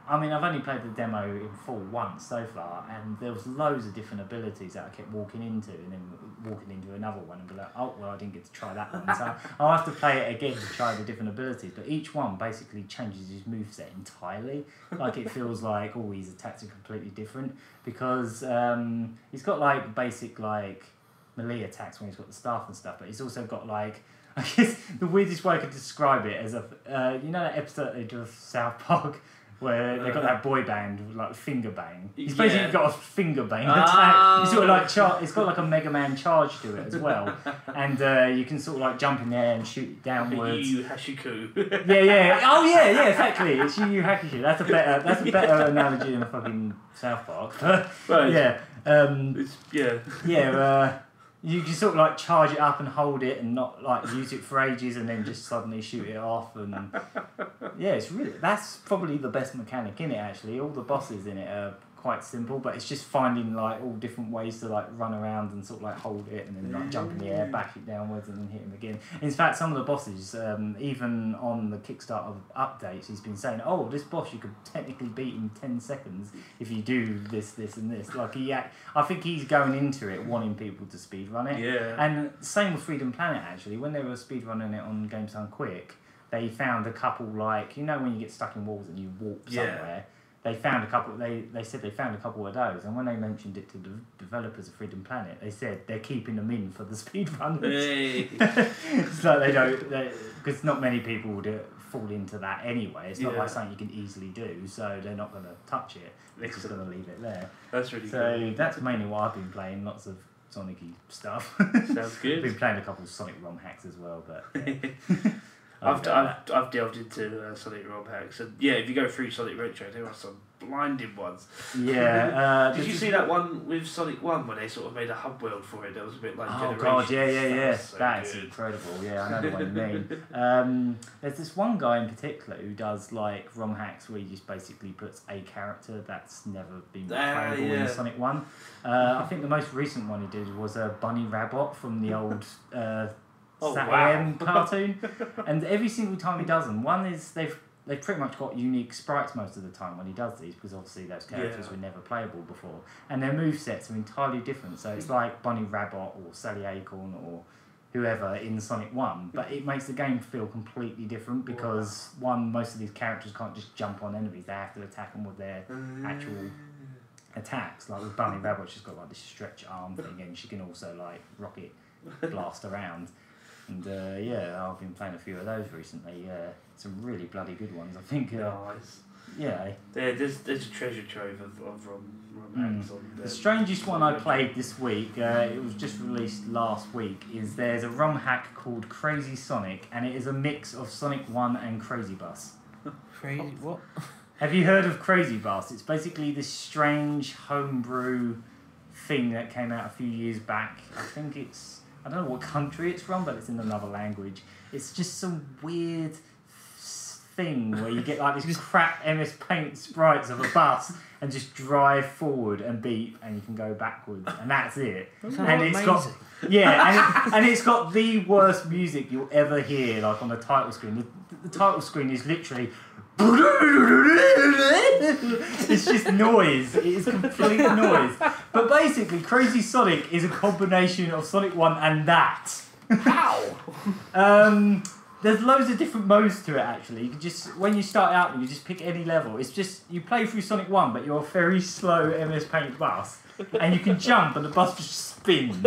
I mean, I've only played the demo in full once so far, and there was loads of different abilities that I kept walking into, and then walking into another one and be like, oh, well, I didn't get to try that one. So I'll have to play it again to try the different abilities. But each one basically changes his moveset entirely. Like, it feels like all his attacks are completely different, because he's got, like, basic, like, melee attacks when he's got the staff and stuff, but he's also got, like, I guess the weirdest way I could describe it as you know that episode they do of South Park, where they got that boy band like finger bang. He's basically got a finger bang attack. He's sort of like it's got like a Mega Man charge to it as well, and you can sort of like jump in there and shoot it downwards. Yu Yu Hashiku. Yeah. Oh yeah, exactly. It's Yu Yu Hakusho. That's a better analogy than a fucking South Park. Right. Yeah. You can sort of like charge it up and hold it and not like use it for ages and then just suddenly shoot it off, and yeah, that's probably the best mechanic in it actually. All the bosses in it are quite simple, but it's just finding like all different ways to like run around and sort of like hold it and then like jump in the air, back it downwards and then hit him again. In fact, some of the bosses, even on the Kickstarter updates, he's been saying, oh, this boss you could technically beat in 10 seconds if you do this and this. Like I think he's going into it wanting people to speedrun it. Yeah. And same with Freedom Planet actually. When they were speedrunning it on Games Done Quick, they found a couple, like, you know when you get stuck in walls and you warp somewhere. They found a couple. They said they found a couple of those, and when they mentioned it to the developers of Freedom Planet, they said they're keeping them in for the speedrunners. Hey. It's like they don't, because not many people would fall into that anyway. It's not like something you can easily do, so they're not going to touch it. They're just going to leave it there. That's really cool. So that's mainly what I've been playing. Lots of Sonic-y stuff. Sounds good. I've been playing a couple of Sonic ROM hacks as well, but. I've delved into Sonic ROM hacks, and yeah, if you go through Sonic Retro, there are some blinding ones. Yeah. Did you see that one with Sonic 1 where they sort of made a hub world for it? That was a bit like Oh Generations. god, yeah. So That is good. incredible. Yeah, I know the one you mean. There's this one guy in particular who does like ROM hacks where he just basically puts a character that's never been playable in Sonic 1. I think the most recent one he did was a Bunny Rabbit from the old Sat cartoon, and every single time he does them, one is they've pretty much got unique sprites most of the time when he does these, because obviously those characters were never playable before, and their movesets are entirely different. So it's like Bunny Rabbit or Sally Acorn or whoever in Sonic 1, but it makes the game feel completely different because most of these characters can't just jump on enemies; they have to attack them with their actual attacks. Like with Bunny Rabbit, she's got like this stretch arm thing, and she can also like rocket blast around. And I've been playing a few of those recently. Some really bloody good ones, I think. Nice. Yeah. There's a treasure trove of ROM hacks on the strangest one I played this week, it was just released last week, is there's a ROM hack called CrazySonic, and it is a mix of Sonic 1 and Crazy Bus. Crazy what? Have you heard of Crazy Bus? It's basically this strange homebrew thing that came out a few years back. I don't know what country it's from, but it's in another language. It's just some weird thing where you get like this crap MS Paint sprites of a bus and just drive forward and beep, and you can go backwards, and that's it. That And it's amazing. got and it's got the worst music you'll ever hear, like on the title screen. The title screen is literally. It's just noise. It is complete noise. But basically, Crazy Sonic is a combination of Sonic 1 and that. How? There's loads of different modes to it actually. You can just, when you start out, you just pick any level. It's just, you play through Sonic 1, but you're a very slow MS Paint bus. And you can jump and the bus just spins.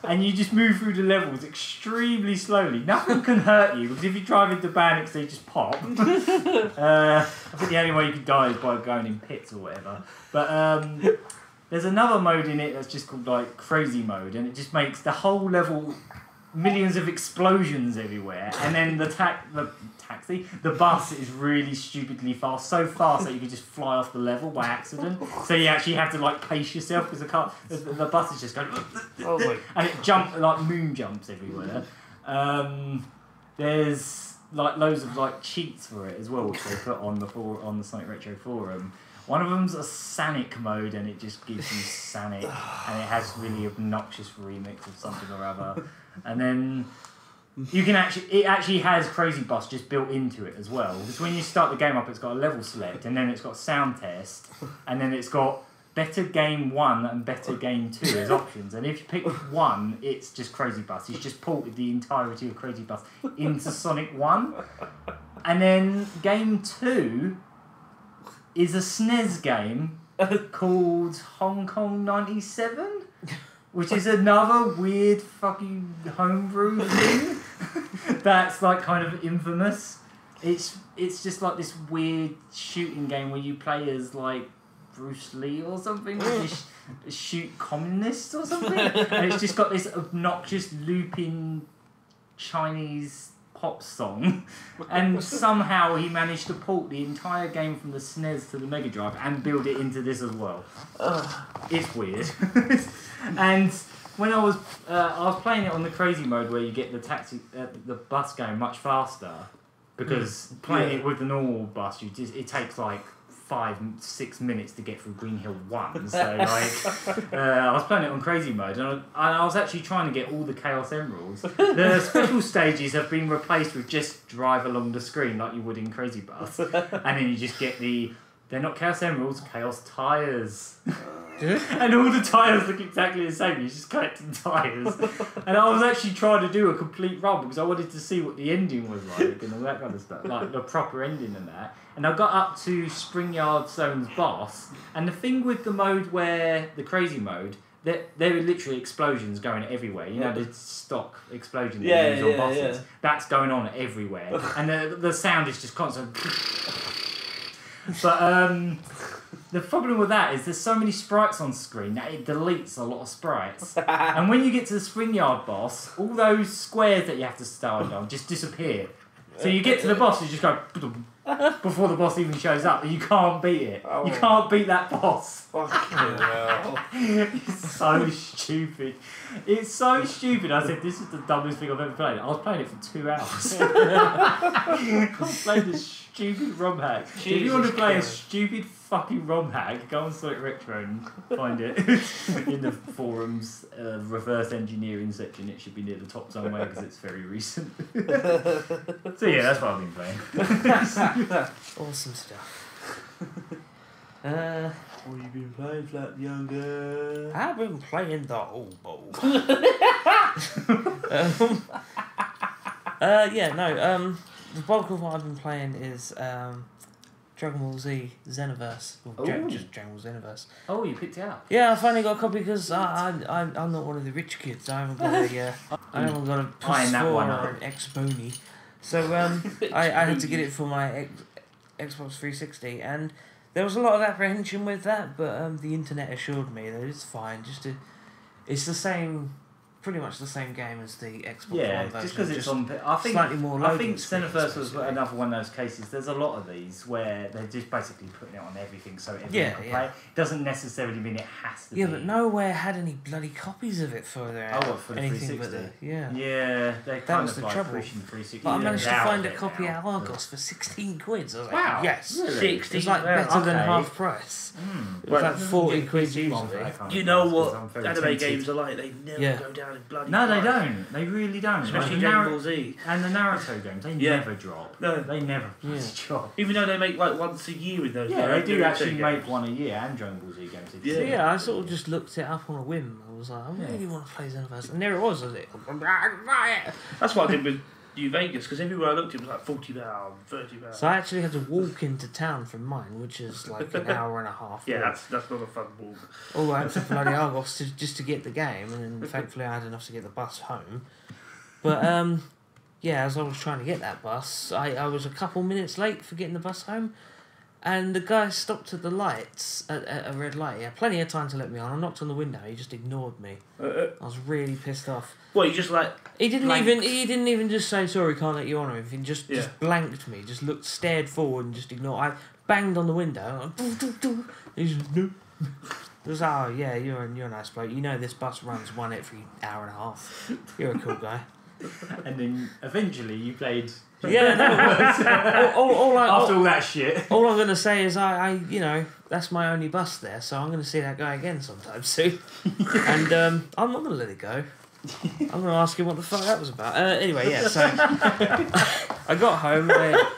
And you just move through the levels extremely slowly. Nothing can hurt you, because if you drive into Bandits, they just pop. I think the only way you can die is by going in pits or whatever. But there's another mode in it that's just called like Crazy Mode, and it just makes the whole level millions of explosions everywhere, and then the bus is really stupidly fast, so fast that you can just fly off the level by accident. So you actually have to like pace yourself, because the bus is just going, and it like moon jumps everywhere. There's like loads of like cheats for it as well, which they put on the Sonic Retro forum. One of them's a Sonic mode, and it just gives you Sonic, and it has really obnoxious remix of something or other. And then it actually has Crazy Bus just built into it as well. Because when you start the game up, it's got a level select, and then it's got sound test, and then it's got Better Game 1 and Better Game 2 as options. And if you pick 1, it's just Crazy Bus. He's just ported the entirety of Crazy Bus into Sonic 1. And then Game 2 is a SNES game called Hong Kong 97, which is another weird fucking homebrew thing that's like kind of infamous. It's just like this weird shooting game where you play as like Bruce Lee or something, just shoot communists or something, and it's just got this obnoxious looping Chinese pop song, and somehow he managed to port the entire game from the SNES to the Mega Drive and build it into this as well. It's weird. And when I was playing it on the Crazy Mode, where you get the bus going much faster, because playing it with the normal bus, it takes like 5-6 minutes to get through Green Hill 1. So like, I was playing it on Crazy Mode, and I was actually trying to get all the Chaos Emeralds. The special stages have been replaced with just drive along the screen like you would in Crazy Bus, and then you just get they're not Chaos Emeralds, Chaos Tires. And all the tyres look exactly the same. You're just collecting tyres. And I was actually trying to do a complete run because I wanted to see what the ending was like and all that kind of stuff, like the proper ending and that. And I got up to Springyard Zone's boss, and the thing with the mode where the Crazy Mode, there are literally explosions going everywhere. You know, the stock explosion that you use on bosses. That's going on everywhere, and the sound is just constant. But the problem with that is there's so many sprites on screen that it deletes a lot of sprites. And when you get to the Springyard boss, all those squares that you have to start on just disappear. So you get to the boss, you just go before the boss even shows up, and you can't beat it. You can't beat that boss. Fucking hell. It's so stupid. It's so stupid. I said, this is the dumbest thing I've ever played. I was playing it for 2 hours. I was playing this stupid ROM hack. If you want to play a stupid fucking ROM hack, go on Sonic Retro and find it in the forums reverse engineering section. It should be near the top somewhere because it's very recent. So yeah, that's what I've been playing. Awesome stuff. What have you been playing, Flat Younger? I've been playing the old bowl. The bulk of what I've been playing is Dragon Ball Z Xenoverse. Or just Dragon Ball Xenoverse. Oh, you picked it up? Yeah, I finally got a copy because I'm not one of the rich kids. I haven't got I haven't got a PS4 or an Xbony. So I had to get it for my Xbox 360, and there was a lot of apprehension with that, but the internet assured me that it's fine. It's the same pretty much the same game as the Xbox Yeah, One version. just because it's on. I think slightly more I loading think screens, Xenoverse was basically. another one of those cases. There's a lot of these where they're just basically putting it on everything, so everyone Yeah, can yeah. play. It doesn't necessarily mean it has to. Yeah, be. but nowhere had any bloody copies of it for their For the anything but 360. yeah. Yeah, they kind was of the like trouble. pushing 360. But I managed to out find of a it copy now. at Argos for 16 quid. So I was Wow, like, yes. really? 60. It's like better than Okay. half price. Mm. It was like 40 Get quid PC one usually. for that kind of You know price, 'cause what I'm very anime tempted. games are like? They never Yeah. go down in bloody No, they price. don't. They really don't. Especially Like, Dragon Ball Z. and the Naruto games, they Yeah. never drop. No. They never Yeah. drop. Even though they make like once a year with those. Yeah, they do actually games. make one a year, and Dragon Ball Z games. Yeah. So yeah, I sort of just looked it up on a whim. I was like, I Yeah. really want to play Xenoverse. And there it was. I was like, That's what I did with New Vegas, because everywhere I looked it was like £40, £30. so I actually had to walk into town from mine, which is like an hour and a half. Yeah, walk. that's not a fun walk. all the way up to bloody Argos just to get the game, and then thankfully I had enough to get the bus home. But yeah, as I was trying to get that bus, I was a couple minutes late for getting the bus home, and the guy stopped at the lights at a red light. He had plenty of time to let me on. I knocked on the window. He just ignored me. I was really pissed off. Well, you just like He didn't Blanked. even just say sorry, can't let you on or anything. Just blanked me. Just looked, stared forward, and just ignored. I banged on the window. And he just no. It was, oh yeah, you're a nice bloke. You know this bus runs one every hour and a half. You're a cool guy. And then eventually you played. Yeah, no. After all that shit. All I'm gonna say is I you know, that's my only bus there, so I'm gonna see that guy again sometime soon. And I'm not gonna let it go. I'm gonna ask him what the fuck that was about. Anyway, yeah. So I got home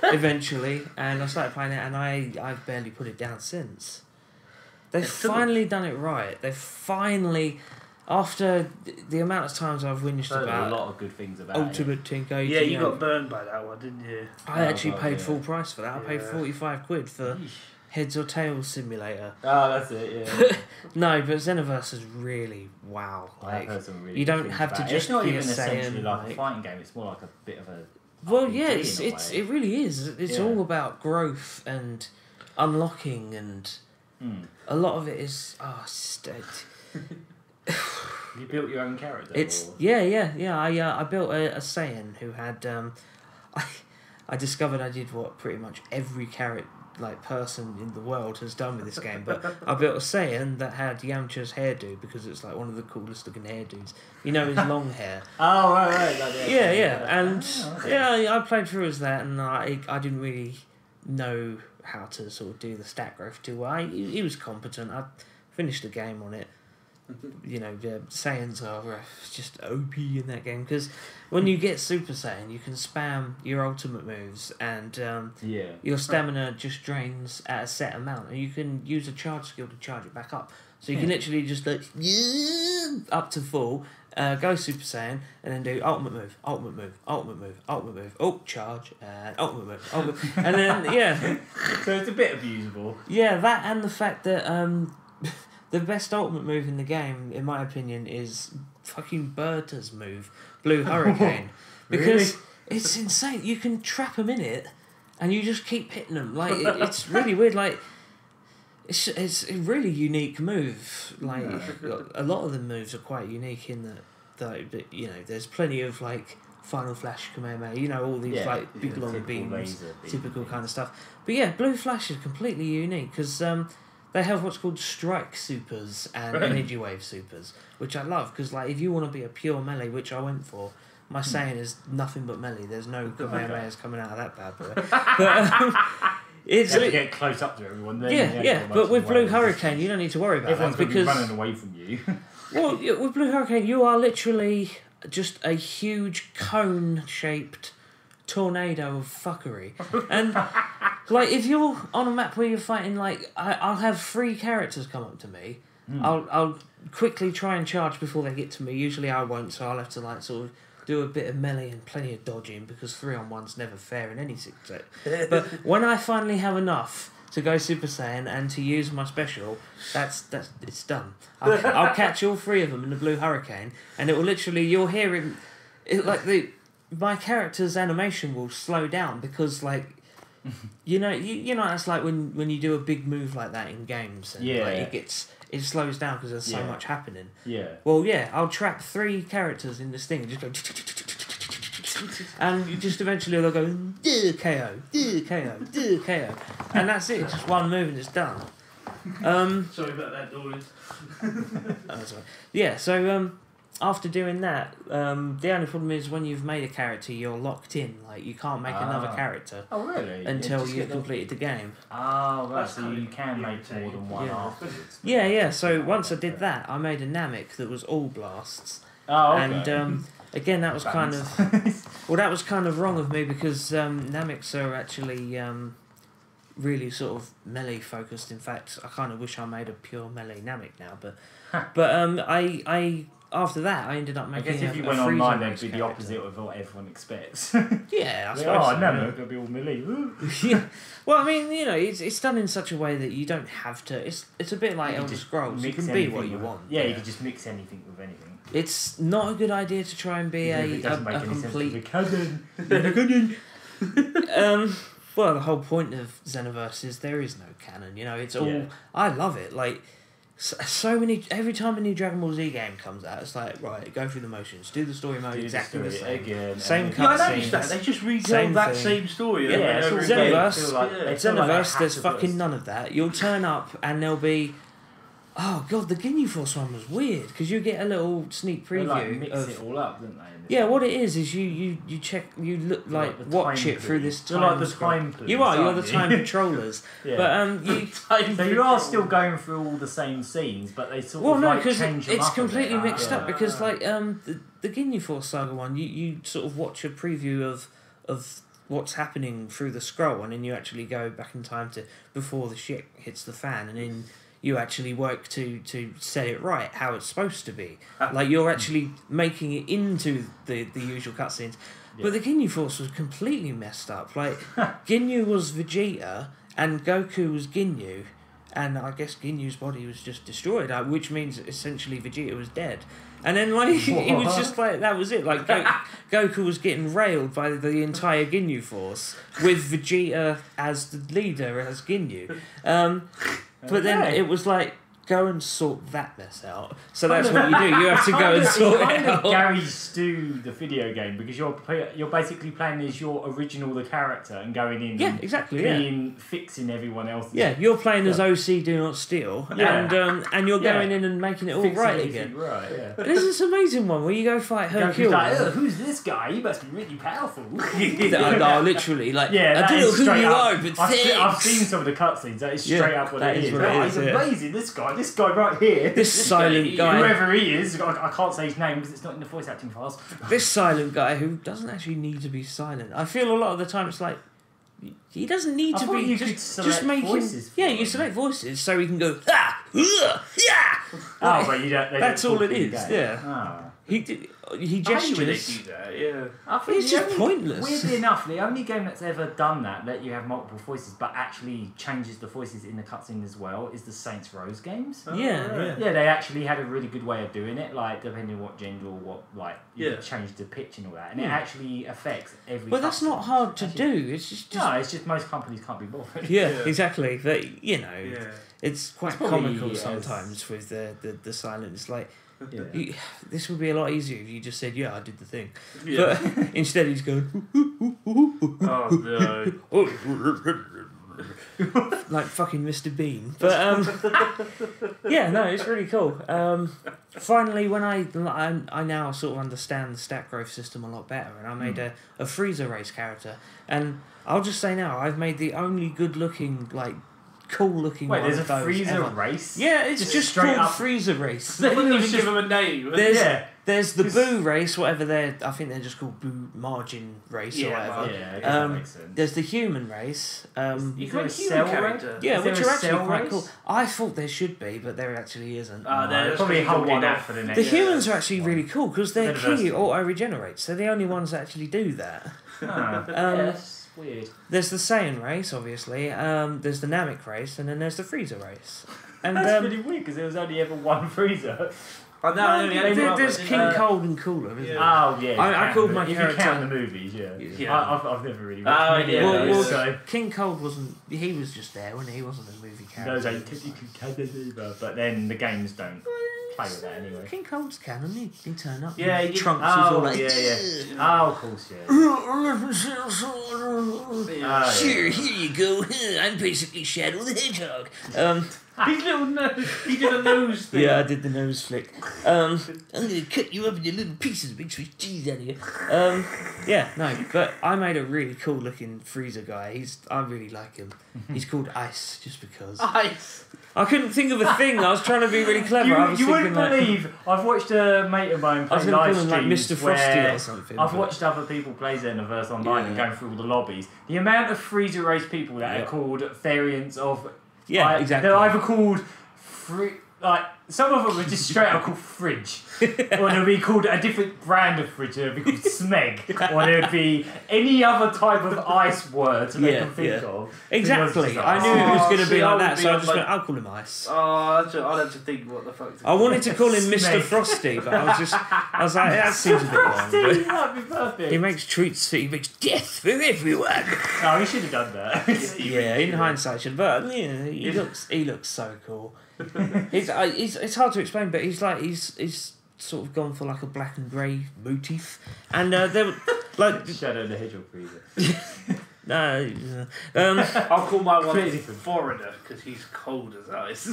eventually, and I started playing it, and I've barely put it down since. They've finally done it right. They've finally, after the amount of times I've whinged There's about a lot of good things about Ultimate Tinker. yeah, you got burned by that one, didn't you? I actually God, paid yeah. full price for that. I paid Yeah. 45 quid for it. Heads or Tails Simulator. Oh, that's it. Yeah. No, but Xenoverse is really wow. I've Like, heard some really you good don't things have to about it. just It's not be even a essentially Saiyan, like a like- fighting game. It's more like a bit of a. well, RPG yeah, in a way. it really is. It's Yeah. all about growth and unlocking, and a lot of it is You built your own character. it's or? yeah. I built a Saiyan who had I discovered I did what pretty much every person in the world has done with this game, but I built a Saiyan that had Yamcha's hairdo because it's like one of the coolest looking hairdos. You know, his long hair. Oh right. Like, Yeah, and okay. yeah, I played through as that, and I didn't really know how to sort of do the stat growth too well. He was competent. I finished the game on it. You know, Saiyans are just OP in that game, because when you get Super Saiyan, you can spam your ultimate moves, and Yeah. your stamina just drains at a set amount, and you can use a charge skill to charge it back up. So you can literally just like up to full, go Super Saiyan, and then do ultimate move, ultimate move, ultimate move, ultimate move, oh charge, and ultimate move, ultimate move. And then yeah, So it's a bit abusable. yeah, that and the fact that the best ultimate move in the game, in my opinion, is fucking Berta's move, Blue Hurricane, because it's insane. You can trap them in it, and you just keep hitting them. Like it's really weird. Like it's a really unique move. Like a lot of the moves are quite unique in that you know there's plenty of like Final Flash, Kamehameha, you know, all these like big long typical beams, laser typical beam kind of stuff. But yeah, Blue Flash is completely unique because they have what's called Strike Supers and Energy Wave Supers, which I love because like if you want to be a pure melee, which I went for, my Saiyan is nothing but melee. There's no Kamehamehas coming out of that bad boy. But it's You have to get close up to everyone. Then yeah. But with Blue Hurricane, you don't need to worry about everyone's that going to be because running away from you. well, yeah, with Blue Hurricane, you are literally just a huge cone-shaped tornado of fuckery. And like if you're on a map where you're fighting, like I'll have 3 characters come up to me. I'll quickly try and charge before they get to me. Usually I won't, so I'll have to like sort of do a bit of melee and plenty of dodging because 3-on-1's never fair in any set. But when I finally have enough to go Super Saiyan and to use my special, that's it's done. I'll catch all 3 of them in the Blue Hurricane, and it will literally you'll hear him, my character's animation will slow down because like you know that's like when you do a big move like that in games, and like it slows down because there's so much happening. Yeah. Well, yeah, I'll trap 3 characters in this thing and just go, and you just eventually they'll go KO, KO, KO, and that's it. Just one move and it's done. Sorry about that, Dorian. That's right. Yeah, so after doing that, the only problem is when you've made a character, you're locked in. Like you can't make another character. Oh really? Until you've completed the game. Oh right, so you can make more than one afterwards. Yeah. So once I did that, I made a Namek that was all blasts. Oh, okay. And again, that was kind of wrong of me because Nameks are actually really sort of melee focused. In fact, I kind of wish I made a pure melee Namek now, but I after that I ended up making. I guess if you went online, that'd be the opposite of what everyone expects. Yeah, I suppose. Namek, they'll be all melee. Yeah. Well, I mean, it's done in such a way that you don't have to. It's a bit like Elder Scrolls. You can be what you want. Yeah, you can just mix anything with anything. It's not a good idea to try and be a complete canon. Well, the whole point of Xenoverse is there is no canon. It's all. Yeah. I love it. Like so many. Every time a new Dragon Ball Z game comes out, it's like right, go through the motions, do the story mode exactly the same. Again, same cutscenes. I noticed that they just retell that same story. Yeah, Xenoverse. There's fucking none of that. You'll turn up and there'll be. Oh god, the Ginyu Force one was weird because you get a little sneak preview. They mix it all up, don't they? Yeah, what it is you check, you look like watch it through this time. You're like the time police. You're the time patrollers. Yeah. But so you are still going through all the same scenes, but they sort of like change them it's up completely mixed up because like the Ginyu Force Saga one, you sort of watch a preview of what's happening through the scroll, and then you actually go back in time to before the shit hits the fan, and then you actually work to set it right how it's supposed to be. Like you're actually making it into the usual cutscenes. Yeah. But the Ginyu Force was completely messed up. Like Ginyu was Vegeta and Goku was Ginyu, and I guess Ginyu's body was just destroyed, which means essentially Vegeta was dead. And then like it was just like that was it. Like Goku was getting railed by the entire Ginyu Force with Vegeta as the leader as Ginyu. But then it was like, go and sort that mess out. So that's what you do. You have to go and sort it out. Gary Stu, the video game, because you're basically playing as your original the character and going in. Yeah, exactly. Fixing everyone else. Yeah, you're playing as OC Do Not Steal, and you're going in and making it all right again. Right. Yeah. There's this amazing one where you go fight Hercule. Like, who's this guy? He must be really powerful. No, literally, like I don't know who you are, but I've seen some of the cutscenes. That is straight up what it is. He's amazing. This guy right here. This silent guy. Whoever he is, I can't say his name because it's not in the voice acting files. This silent guy who doesn't actually need to be silent. I feel a lot of the time it's like, he doesn't need to be. Just make voices. Yeah, you select voices so he can go, yeah! Oh, but you don't. That's all it is, yeah. Oh. He gestures. I hate when they do that, yeah. I think it's just pointless. Weirdly enough, the only game that's ever done that, let you have multiple voices, but actually changes the voices in the cutscene as well, is the Saints Row games. Yeah. They actually had a really good way of doing it, like depending on what gender or what, like you could change the pitch and all that, and it actually affects every. But that's not hard to do. It's just no. It's just most companies can't be bothered. Yeah, exactly. But it's quite comical sometimes with the silence, like. Yeah. This would be a lot easier if you just said, I did the thing. Yeah. But instead he's going... Oh, no. Like fucking Mr. Bean. But, it's really cool. Finally, when I now sort of understand the stat growth system a lot better, and I made a Frieza race character. And I'll just say now, I've made the only good-looking, like, cool-looking one. Wait, there's a Frieza race? Yeah, it's just called Frieza race. They didn't even give him a name. There's the Boo race, whatever I think they're just called Boo Margin race or whatever. Yeah, I guess that makes sense. There's the human race. You can a human character. Yeah, which are actually quite cool. I thought there should be, but there actually isn't. There's probably a whole one off for the next. The humans are actually really cool because their ki auto-regenerates. They're the only ones that actually do that. Yes. Weird. There's the Saiyan race, obviously. There's the Namek race, and then there's the Frieza race. And that's really weird because there was only ever one Frieza. I know. There's King Cold and Cooler, isn't there? Oh yeah. I called my if character. you count the movies, Yeah. I've never really. Well, King Cold wasn't. He was just there, wasn't he? He wasn't a movie character. Those ain't typically canon either, but then the games don't play with that anyway. King Cold's canon. He turned up. Yeah, he Trunks Oh, was all like, Oh, of course, yeah. Sure, here you go. I'm basically Shadow the Hedgehog. His little nose. He did a nose thing. Yeah, I did the nose flick. I'm gonna cut you up into little pieces and make Swiss cheese out of you. Yeah, no, but I made a really cool looking freezer guy. I really like him. He's called Ice, just because. Ice. I couldn't think of a thing. I was trying to be really clever. You wouldn't believe. I've watched a mate of mine play live streams like Mr. Frosty or something. I've watched other people play Xenoverse online and going through all the lobbies. The amount of freezer race people that are called variants of. Yeah, exactly. They're either called some of them are just straight up called fridge, or they'll be called a different brand of fridge. They'll be called smeg, or there'd be any other type of ice word that they can think of. Exactly. I knew it was going to be like that, so I just went, I'll call him Ice. Oh, I'd have to think what the fuck. I wanted to call him Mr. Frosty, but I was like, that seems a bit wrong. That'd be perfect. He makes treats, he makes death for everyone. No, he should have done that. Yeah, in hindsight, but yeah, he looks so cool. It's hard to explain, but he's sort of gone for like a black and grey motif, and there like Shadow the Hedgehog freezer. No, I'll call my one Foreigner because he's cold as ice.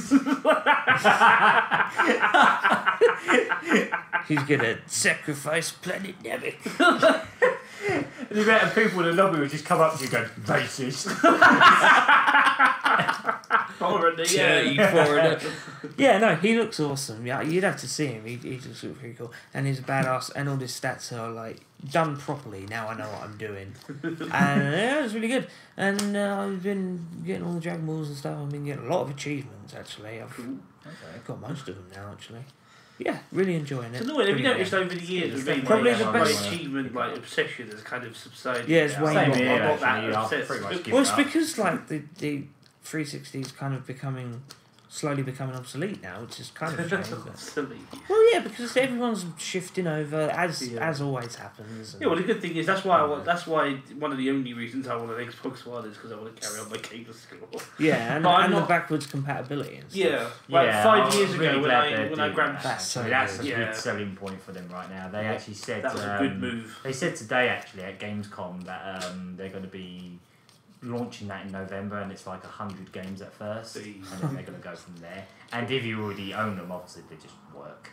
He's gonna sacrifice planet Namek. The amount of people in the lobby would just come up to you and go, racist. Foreigner, Foreigner. Yeah, no, he looks awesome. Yeah, you'd have to see him. He looks pretty cool, and he's a badass. And all his stats are like done properly. Now I know what I'm doing, and yeah, it's really good. And I've been getting all the Dragon Balls and stuff. I've been getting a lot of achievements actually. I've got most of them now actually. Yeah, really enjoying it. It's annoying. Have you noticed over the years with me, probably the my best achievement obsession has kind of subsided. Yeah, it's way more. I'm not that obsessed. Well, it's because like the 360 is kind of slowly becoming obsolete now, which is kind of a shame. Obsolete. Well, yeah, because everyone's shifting over as always happens. Yeah, well, the good thing is that's why one of the only reasons I want an Xbox One is because I want to carry on my cable skill. Yeah, and the backwards compatibility and stuff. Yeah, 5 years ago when I grabbed that's a good selling point for them right now. They actually said that was a good move. They said today actually at Gamescom that they're going to be launching that in November, and it's like 100 games at first, and then they're going to go from there. And if you already own them, obviously they just work.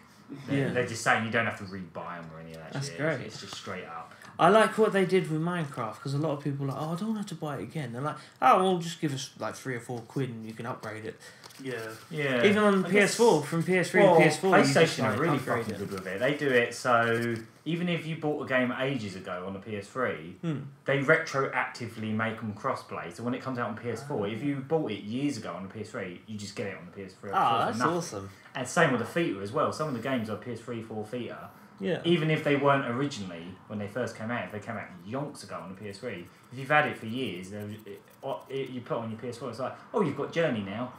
They're just saying you don't have to rebuy them or any of that That's shit. great. It's just straight up. I like what they did with Minecraft, because a lot of people are like, oh, I don't have to buy it again. They're like, oh, well, just give us like £3 or £4 and you can upgrade it. Yeah. Even on PS4, from PS3 to PS4, PlayStation are really fucking good with it. They do it so even if you bought a game ages ago on a PS3, they retroactively make them crossplay. So when it comes out on PS4, if you bought it years ago on the PS3, you just get it on the PS3. Oh, that's awesome. And same with the Vita as well. Some of the games are PS3 for Vita. Yeah. Even if they weren't originally when they first came out, if they came out yonks ago on the PS3, if you've had it for years, you put on your PS4, it's like, oh, you've got Journey now.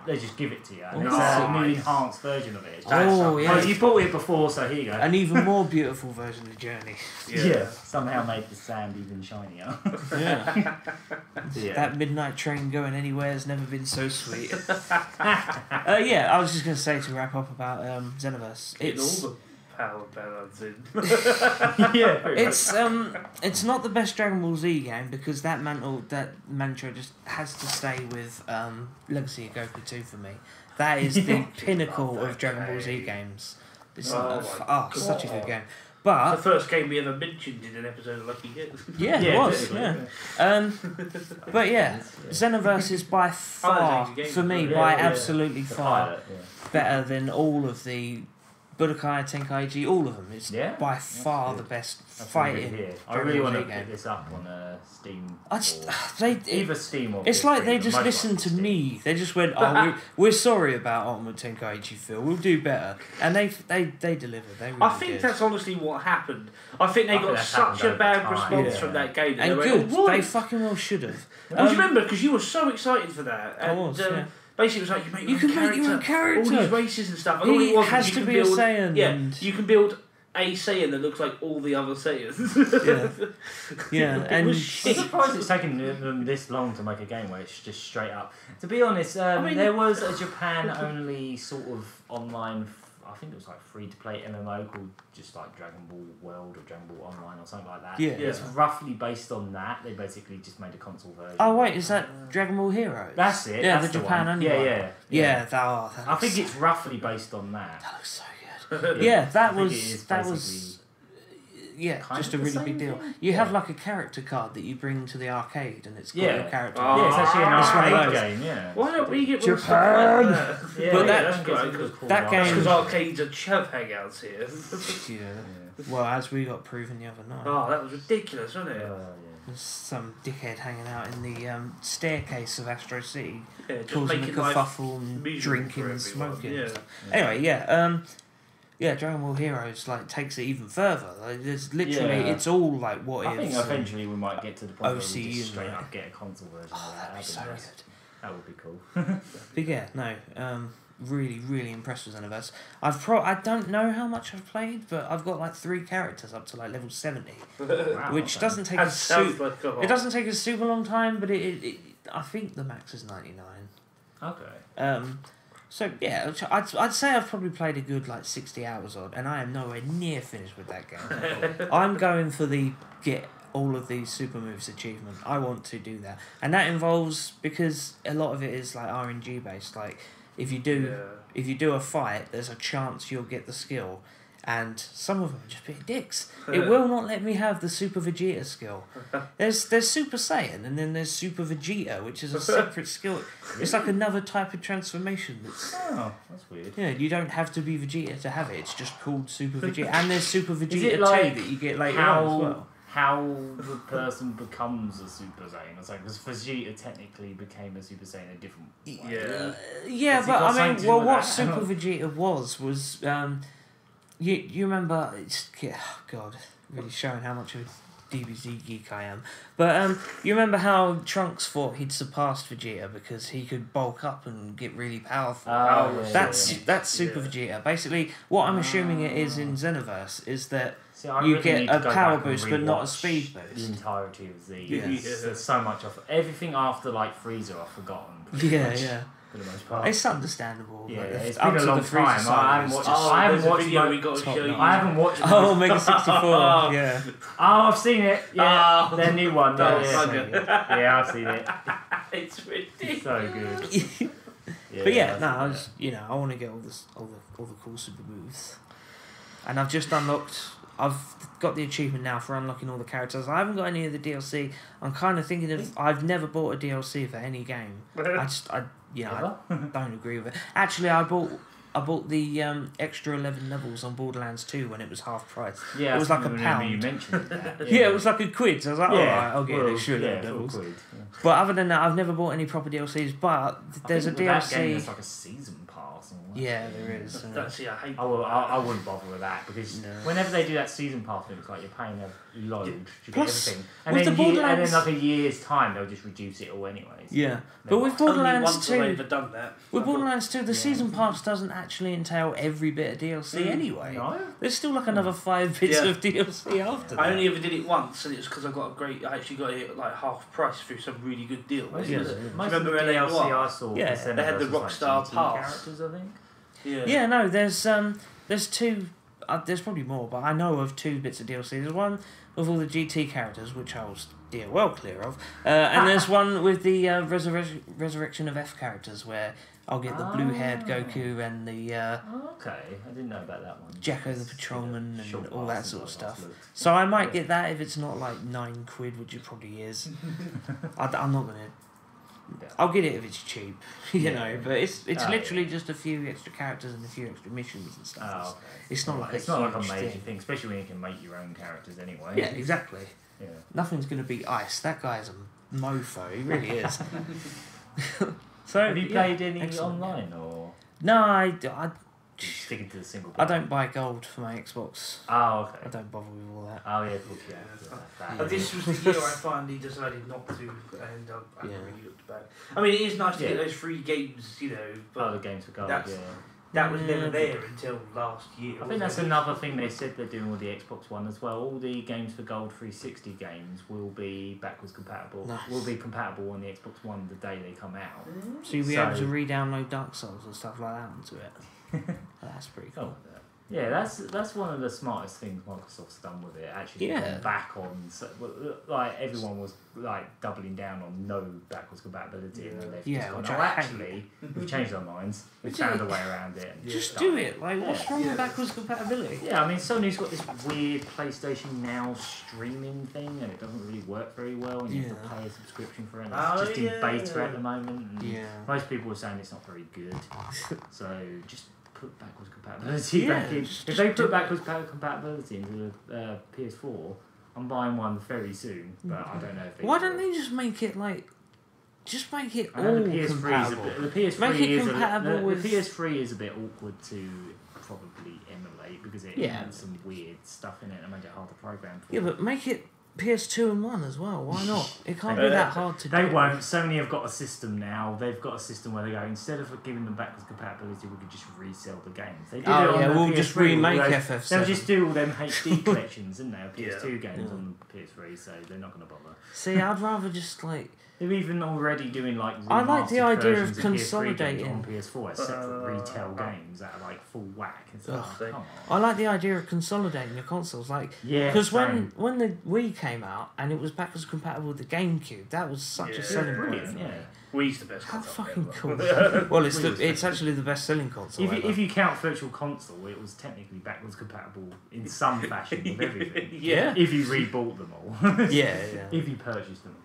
They just give it to you. And it's a new enhanced version of it. Oh, yeah. You bought it before, so here you go. An even more beautiful version of Journey. Yeah. Somehow made the sand even shinier. Yeah. That midnight train going anywhere has never been so sweet. Yeah, I was just going to say to wrap up about Xenoverse. It's all the power balance in. It's not the best Dragon Ball Z game because that mantra just has to stay with Legacy of Goku 2 for me. That is the pinnacle of Dragon Ball Z games. It's such a good game. But it's the first game we ever mentioned in an episode of Lucky Hit. Yeah, it was. Yeah. But yeah, Xenoverse is by far, for me, absolutely far better than all of the Budokai, Tenkaichi, all of them. It's by far the best fighting. I really want to pick this up on Steam. Either Steam or it's like they just listened to me. They just went, "Oh, we're sorry about Ultimate Tenkaichi, Phil. We'll do better." And they delivered. They really I think that's honestly what happened. I think they got such a bad response from that game. And good. They fucking well should have. Well, do you remember? Because you were so excited for that. And, basically it was like You can make your own character. All these races and stuff. And all it He was has you to can be build, a Saiyan. Yeah, and- you can build a Saiyan that looks like all the other Saiyans. Yeah, It and was I'm shit. surprised it's taken them this long to make a game where it's just straight up. To be honest, mean- there was a Japan-only sort of online, I think it was like free-to-play MMO called just like Dragon Ball World or Dragon Ball Online or something like that. Yeah. It's roughly based on that. They basically just made a console version. Oh wait, is that Dragon Ball Heroes? That's it. Yeah, that's the one. Japan only Yeah, one. yeah. Yeah, that I think looks- it's roughly based on that. that looks so good. Yeah, that I think was it is that basically was yeah, kind just of a the really big same deal. thing. You have Yeah. like a character card that you bring to the arcade, and it's got Yeah. your character. Oh. Yeah, it's actually an It's one of arcade those. game. Yeah. Why don't we get Japan. more stuff like that? Yeah, But that's great, great. because that game- Because arcades are chub hangouts here. Yeah. Well, as we got proven the other night, Oh, that was ridiculous, wasn't it? Yeah. there's some dickhead hanging out in the staircase of Astro City, Yeah, just causing a making life kerfuffle and miserable drinking for and everyone. smoking. Yeah. Anyway, yeah, Dragon Ball Heroes like takes it even further. Like, there's literally, Yeah. it's all like what I is. think eventually we might get to the point where we OC just straight and up get a console version Oh, of that'd be that. so That'd be good. nice. That would be cool. But yeah, no, really, really impressed with Xenoverse. I don't know how much I've played, but I've got like 3 characters up to like level 70, Wow, which okay. doesn't take That a sounds like a it doesn't take a super long time, but it I think the max is 99. Okay. So yeah, I'd say I've probably played a good like 60 hours odd, and I am nowhere near finished with that game. I'm going for the get all of these super moves achievement. I want to do that, and that involves, because a lot of it is like RNG based. Like if you do a fight, there's a chance you'll get the skill, and some of them are just being dicks. It will not let me have the Super Vegeta skill. There's Super Saiyan, and then there's Super Vegeta, which is a separate skill. It's like another type of transformation. That's Oh, that's weird. yeah, you don't have to be Vegeta to have it. It's just called Super Vegeta, and there's Super Vegeta it like 2 that you get later on as well. How the person becomes a Super Saiyan? It's like, because Vegeta technically became a Super Saiyan a different way. Yeah. Yeah, Has it but got I something mean, to do well, with what that? Super Vegeta was you remember? It's, oh God, really showing how much of a DBZ geek I am. But you remember how Trunks thought he'd surpassed Vegeta because he could bulk up and get really powerful. Oh, yeah, That's yeah. Super Vegeta. Basically, what I'm assuming it is in Xenoverse is that See, I you really get need to a go power back and boost, but not a rewatch speed The boost. entirety of Z. Yeah. There's so much of everything after like Frieza I've forgotten. pretty Yeah, much, yeah. For the most part. It's understandable. Yeah, like, it's up been a to long the Frieza time. side I haven't was watched. just- I haven't there's a watched. video mo- we got to top show you. notch. I haven't watched. Oh, Mega 64. Yeah. Oh, I've seen it. Yeah, Oh. their new one. Oh, Yeah, bugger. yeah. Yeah, I've seen it. It's ridiculous. So good. But yeah, I've no, seen I it. was, I want to get all the cool super moves, and I've just unlocked. I've got the achievement now for unlocking all the characters. I haven't got any of the DLC. I'm kind of thinking of. I've never bought a DLC for any game. I Ever? don't agree with it. Actually, I bought the extra 11 levels on Borderlands 2 when it was half price. Yeah, it was I like a remember pound. You mentioned that. Yeah, it was like a quid. So I was like, alright, I'll get well, an extra 11 yeah, levels. quid. Yeah. But other than that, I've never bought any proper DLCs. But there's a I think with that game, DLC. there's like a season pass. And all that Yeah, shit. there is. That's I hate. I wouldn't bother with that because No. whenever they do that season pass thing, it's like you're paying a load to get Plus, everything, with and the then Borderlands- like a year's time they'll just reduce it all anyways. Yeah, but with Only Borderlands once have I 2, ever done that. with Borderlands 2, the Yeah. season pass doesn't actually entail every bit of DLC anyway. No. There's still like another 5 bits Yeah. of DLC after that. I only ever did it once, and it was because I actually got it at like half price through some really good deal. Most Yeah. of the, Do you most of the remember LA DLC Noir? I saw, Yeah. for They had the Xenoverse was Rockstar like GT Pass. characters, I think. Yeah, no, there's 2. There's probably more, but I know of 2 bits of DLC. There's one with all the GT characters, which I will steer well clear of, and there's one with the Resurrection of F characters, where I'll get the blue-haired Goku and the Oh, okay, I didn't know about that one. Jacko the Patrolman and Short all that pass sort of and stuff. whatnot. So I might get that if it's not like 9 quid, which it probably is. I'm not gonna. Yeah. I'll get it if it's cheap, you Yeah. know. But it's Oh, literally just a few extra characters and a few extra missions and stuff. Oh, okay. It's not like it's a not like a huge major thing. thing, especially when you can make your own characters anyway. Yeah, exactly. Yeah. Nothing's gonna beat Ice. That guy's a mofo. He really is. So Have you yeah, played any excellent. online or? No, I sticking to the single I player. don't buy gold for my Xbox. Oh, okay. I don't bother with all that. Oh, yeah, of course, yeah. But this was the year I finally decided not to, and I haven't really looked back. I mean, it is nice to get those free games, you know, but the games for gold, that's- yeah. that was never there until last year. I think that's another thing they said they're doing with the Xbox One as well. All the games for Gold 360 games will be backwards compatible. Nice. Will be compatible on the Xbox One the day they come out. So you'll be able to re-download Dark Souls and stuff like that onto it. That's pretty cool. Yeah, that's one of the smartest things Microsoft's done with it. Actually, gone back on like everyone was like doubling down on no backwards compatibility, and then they've just gone, oh, actually, we've changed our minds. We've found a way around it. And Just do it. Like, what's wrong with backwards compatibility? Yeah, I mean, Sony's got this weird PlayStation Now streaming thing, and it doesn't really work very well, and you have to pay a subscription for it. And it's just in beta at the moment. And most people are saying it's not very good. So just put backwards compatibility back in. If they put backwards compatibility into the PS4, I'm buying one very soon, but I don't know if they Why don't they just make it like... Just make it all the PS3 compatible. the PS3 Make it is compatible with... the PS3 is a bit awkward to probably emulate because it has some weird stuff in it and made it hard to program for. Yeah, but make it PS2 and 1 as well. Why not? It can't be that hard to do. They won't. Sony have got a system now. They've got a system where they go, instead of giving them backwards compatibility, we could just resell the games. They did it on the we'll PS3, just remake those, FF7. They'll just do all them HD collections, didn't they? PS2 games on the PS3, so they're not going to bother. See, I'd rather just like... They're even already doing like I like the remastered idea of versions consolidating. PS3 games on PS4 as separate retail games that are like full whack. It's like, come on. I like the idea of consolidating your consoles, like because when the Wii came out and it was backwards compatible with the GameCube, that was such a selling point. Yeah. Wii's the best How console fucking ever. cool! Well, it's actually the best selling console. If you count Virtual Console, it was technically backwards compatible in some fashion with everything. Yeah. If you rebought them all. yeah. If you purchased them all.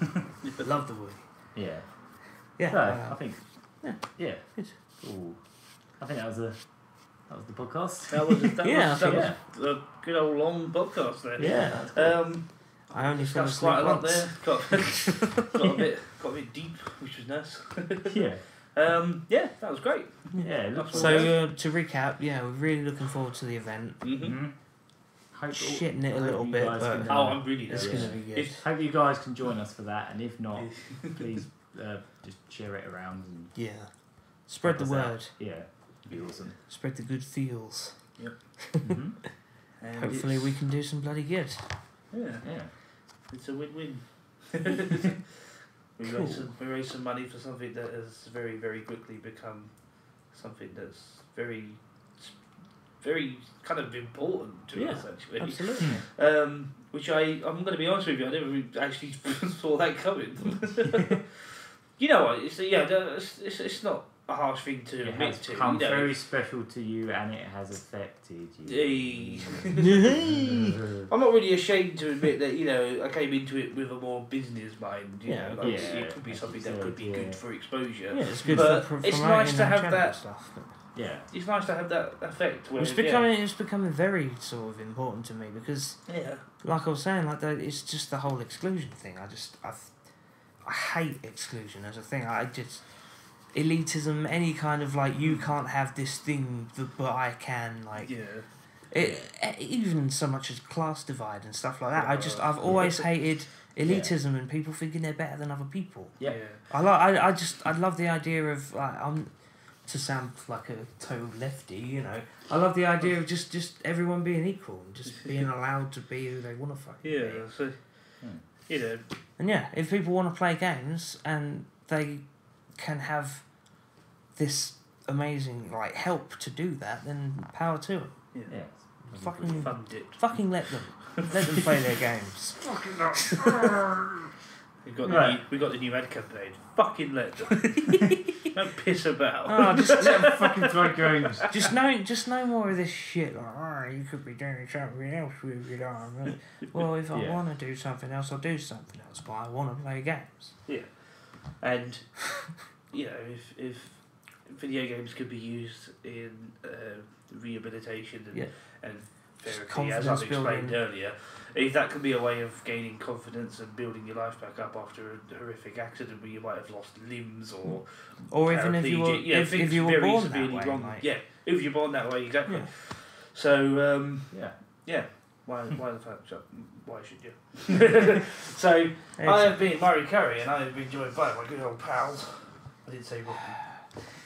I love the Wii. Yeah. Yeah. So, I think. Yeah. Good. Ooh. I think that was the podcast. That was Yeah, a good old long podcast there. Yeah. I only fell That's asleep quite a lot once. there. Got a bit deep, which was nice. Yeah. Yeah, that was great. Yeah. It looks So to recap, we're really looking forward to the event. Mm-hmm. Shitting it a little bit, but I'm really it's nervous. going to be good. Hope you guys can join us for that, and if not, please just share it around and Spread the help us out. word. Yeah, it'd be awesome. Spread the good feels. Yep. Mm-hmm. And Hopefully we can do some bloody good. Yeah, Yeah. it's a win-win. we Cool. raised some money for something that has very, very quickly become something that's very, very kind of important to us, actually. Absolutely. Which I'm going to be honest with you, I never actually saw that coming. You know what? It's not a harsh thing to It admit has to. become You know. very special to you, and it has affected you. Hey. I'm not really ashamed to admit that, you know, I came into it with a more business mind, you know, like it could be something that could be good for exposure. Yeah, it's good But for it's promoting nice to our have channel that stuff. Yeah. It's nice to have that effect. Where, It's becoming very sort of important to me because, yeah. like I was saying, like it's just the whole exclusion thing. I hate exclusion as a thing. I just elitism, any kind of like you can't have this thing, but I can, like even so much as class divide and stuff like that. I've always hated elitism and people thinking they're better than other people. Yeah. I love the idea of like to sound like a total lefty, you know. I love the idea of just everyone being equal and just being allowed to be who they want to fucking be. So, you know. And if people want to play games and they can have this amazing like help to do that, then power to them. Yeah. Fund it. Fucking let them play their games. We got the new ad campaign. Fucking let them. Don't piss about. Oh, just Let them fucking play games. just no more of this shit. Like, you could be doing something else with your arm. Well, if I want to do something else, I'll do something else. But I want to play games. Yeah, and you know, if video games could be used in rehabilitation and therapy, as confidence I've explained building. earlier. If that can be a way of gaining confidence and building your life back up after a horrific accident where you might have lost limbs or even if you were paraplegic, if things you were very born severely that way, wrong. mate. Yeah, if you're born that way, exactly. Yeah. So why the fuck? Why should you? So I have been Murray Curry, and I have been joined by my good old pals. I didn't say Rocky.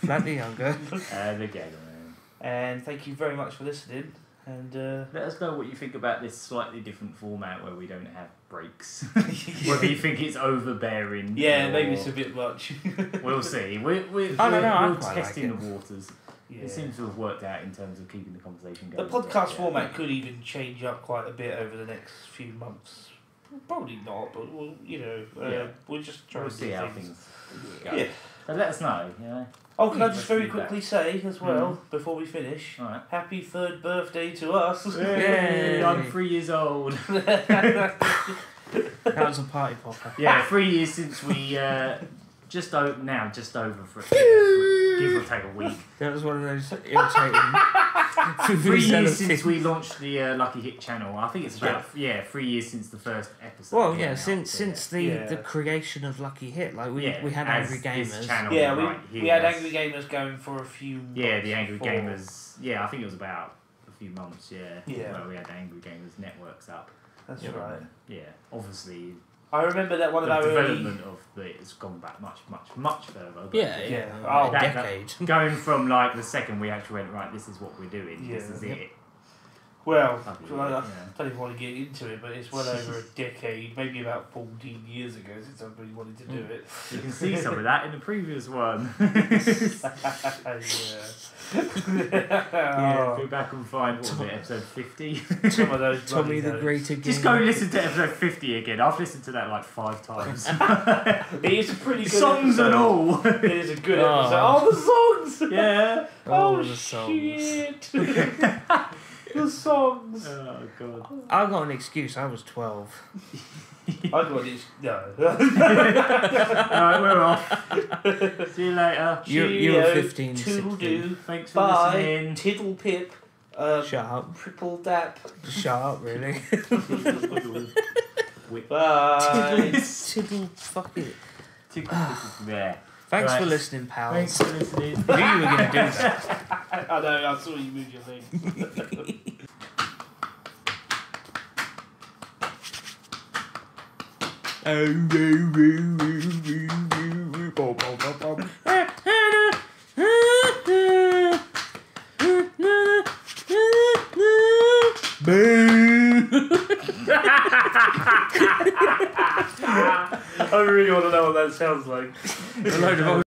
Slightly younger. The Gator Man. And thank you very much for listening. And Let us know what you think about this slightly different format where we don't have breaks. Whether you think it's overbearing. yeah, or... maybe it's a bit much. We'll see. We're quite testing like the waters. Yeah. It seems to have worked out in terms of keeping the conversation The going. podcast Yeah. format could even change up quite a bit over the next few months. Probably not, but we'll just try We'll and see do how things. things go. Yeah. So let us know, you know. Oh, can I just Let's very do that. quickly say as well, before we finish, Alright. happy 3rd birthday to us. Yay, Yay. I'm 3 years old. That was a party popper. Yeah, 3 years since we just over for give or take a week. That was one of those irritating. 3 years since we launched the Lucky Hit channel. I think it's about 3 years since the first episode. Well, came yeah, out, since the creation of Lucky Hit, like we had as Angry this Gamers. channel Yeah, right we here had is- Angry Gamers going for a few Yeah, months the Angry before. Gamers. Yeah, I think it was about a few months. Yeah. where we had the Angry Gamers networks up. That's Yeah, right. Yeah, obviously I remember that one of the our early... development of it has gone back much further. But Yeah. Oh, a that- decade. Going from like the second we actually went, right, this is what we're doing. This Yeah. is it. Well, Lovely, I yeah. don't even want to get into it, but it's well over a decade, maybe about 14 years ago since I really wanted to do it. You can see some of that in the previous one. Yeah. Go back and find, what was it, episode 50? Some of those Tommy bloody the notes. Great again. Just go listen to episode 50 again. I've listened to that like 5 times. It is a pretty good Songs episode. and all. It is a good Oh. episode. Oh, the songs! Yeah. Oh, the songs. shit! The songs! Oh, God. I got an excuse. I was 12. I got this. No. Alright, we're off. See you later. You were Cheerio, 15, Toodle-doo. 16. Thanks for Bye. listening. Tiddle pip. Shut up. Triple dap. Shut up, really. Bye. Tiddle, fuck it. There. Thanks Right. for listening, pals. Thanks for listening. I knew you were going to do that. I know, I saw you move your thing. I really want to know what that sounds like. A load of old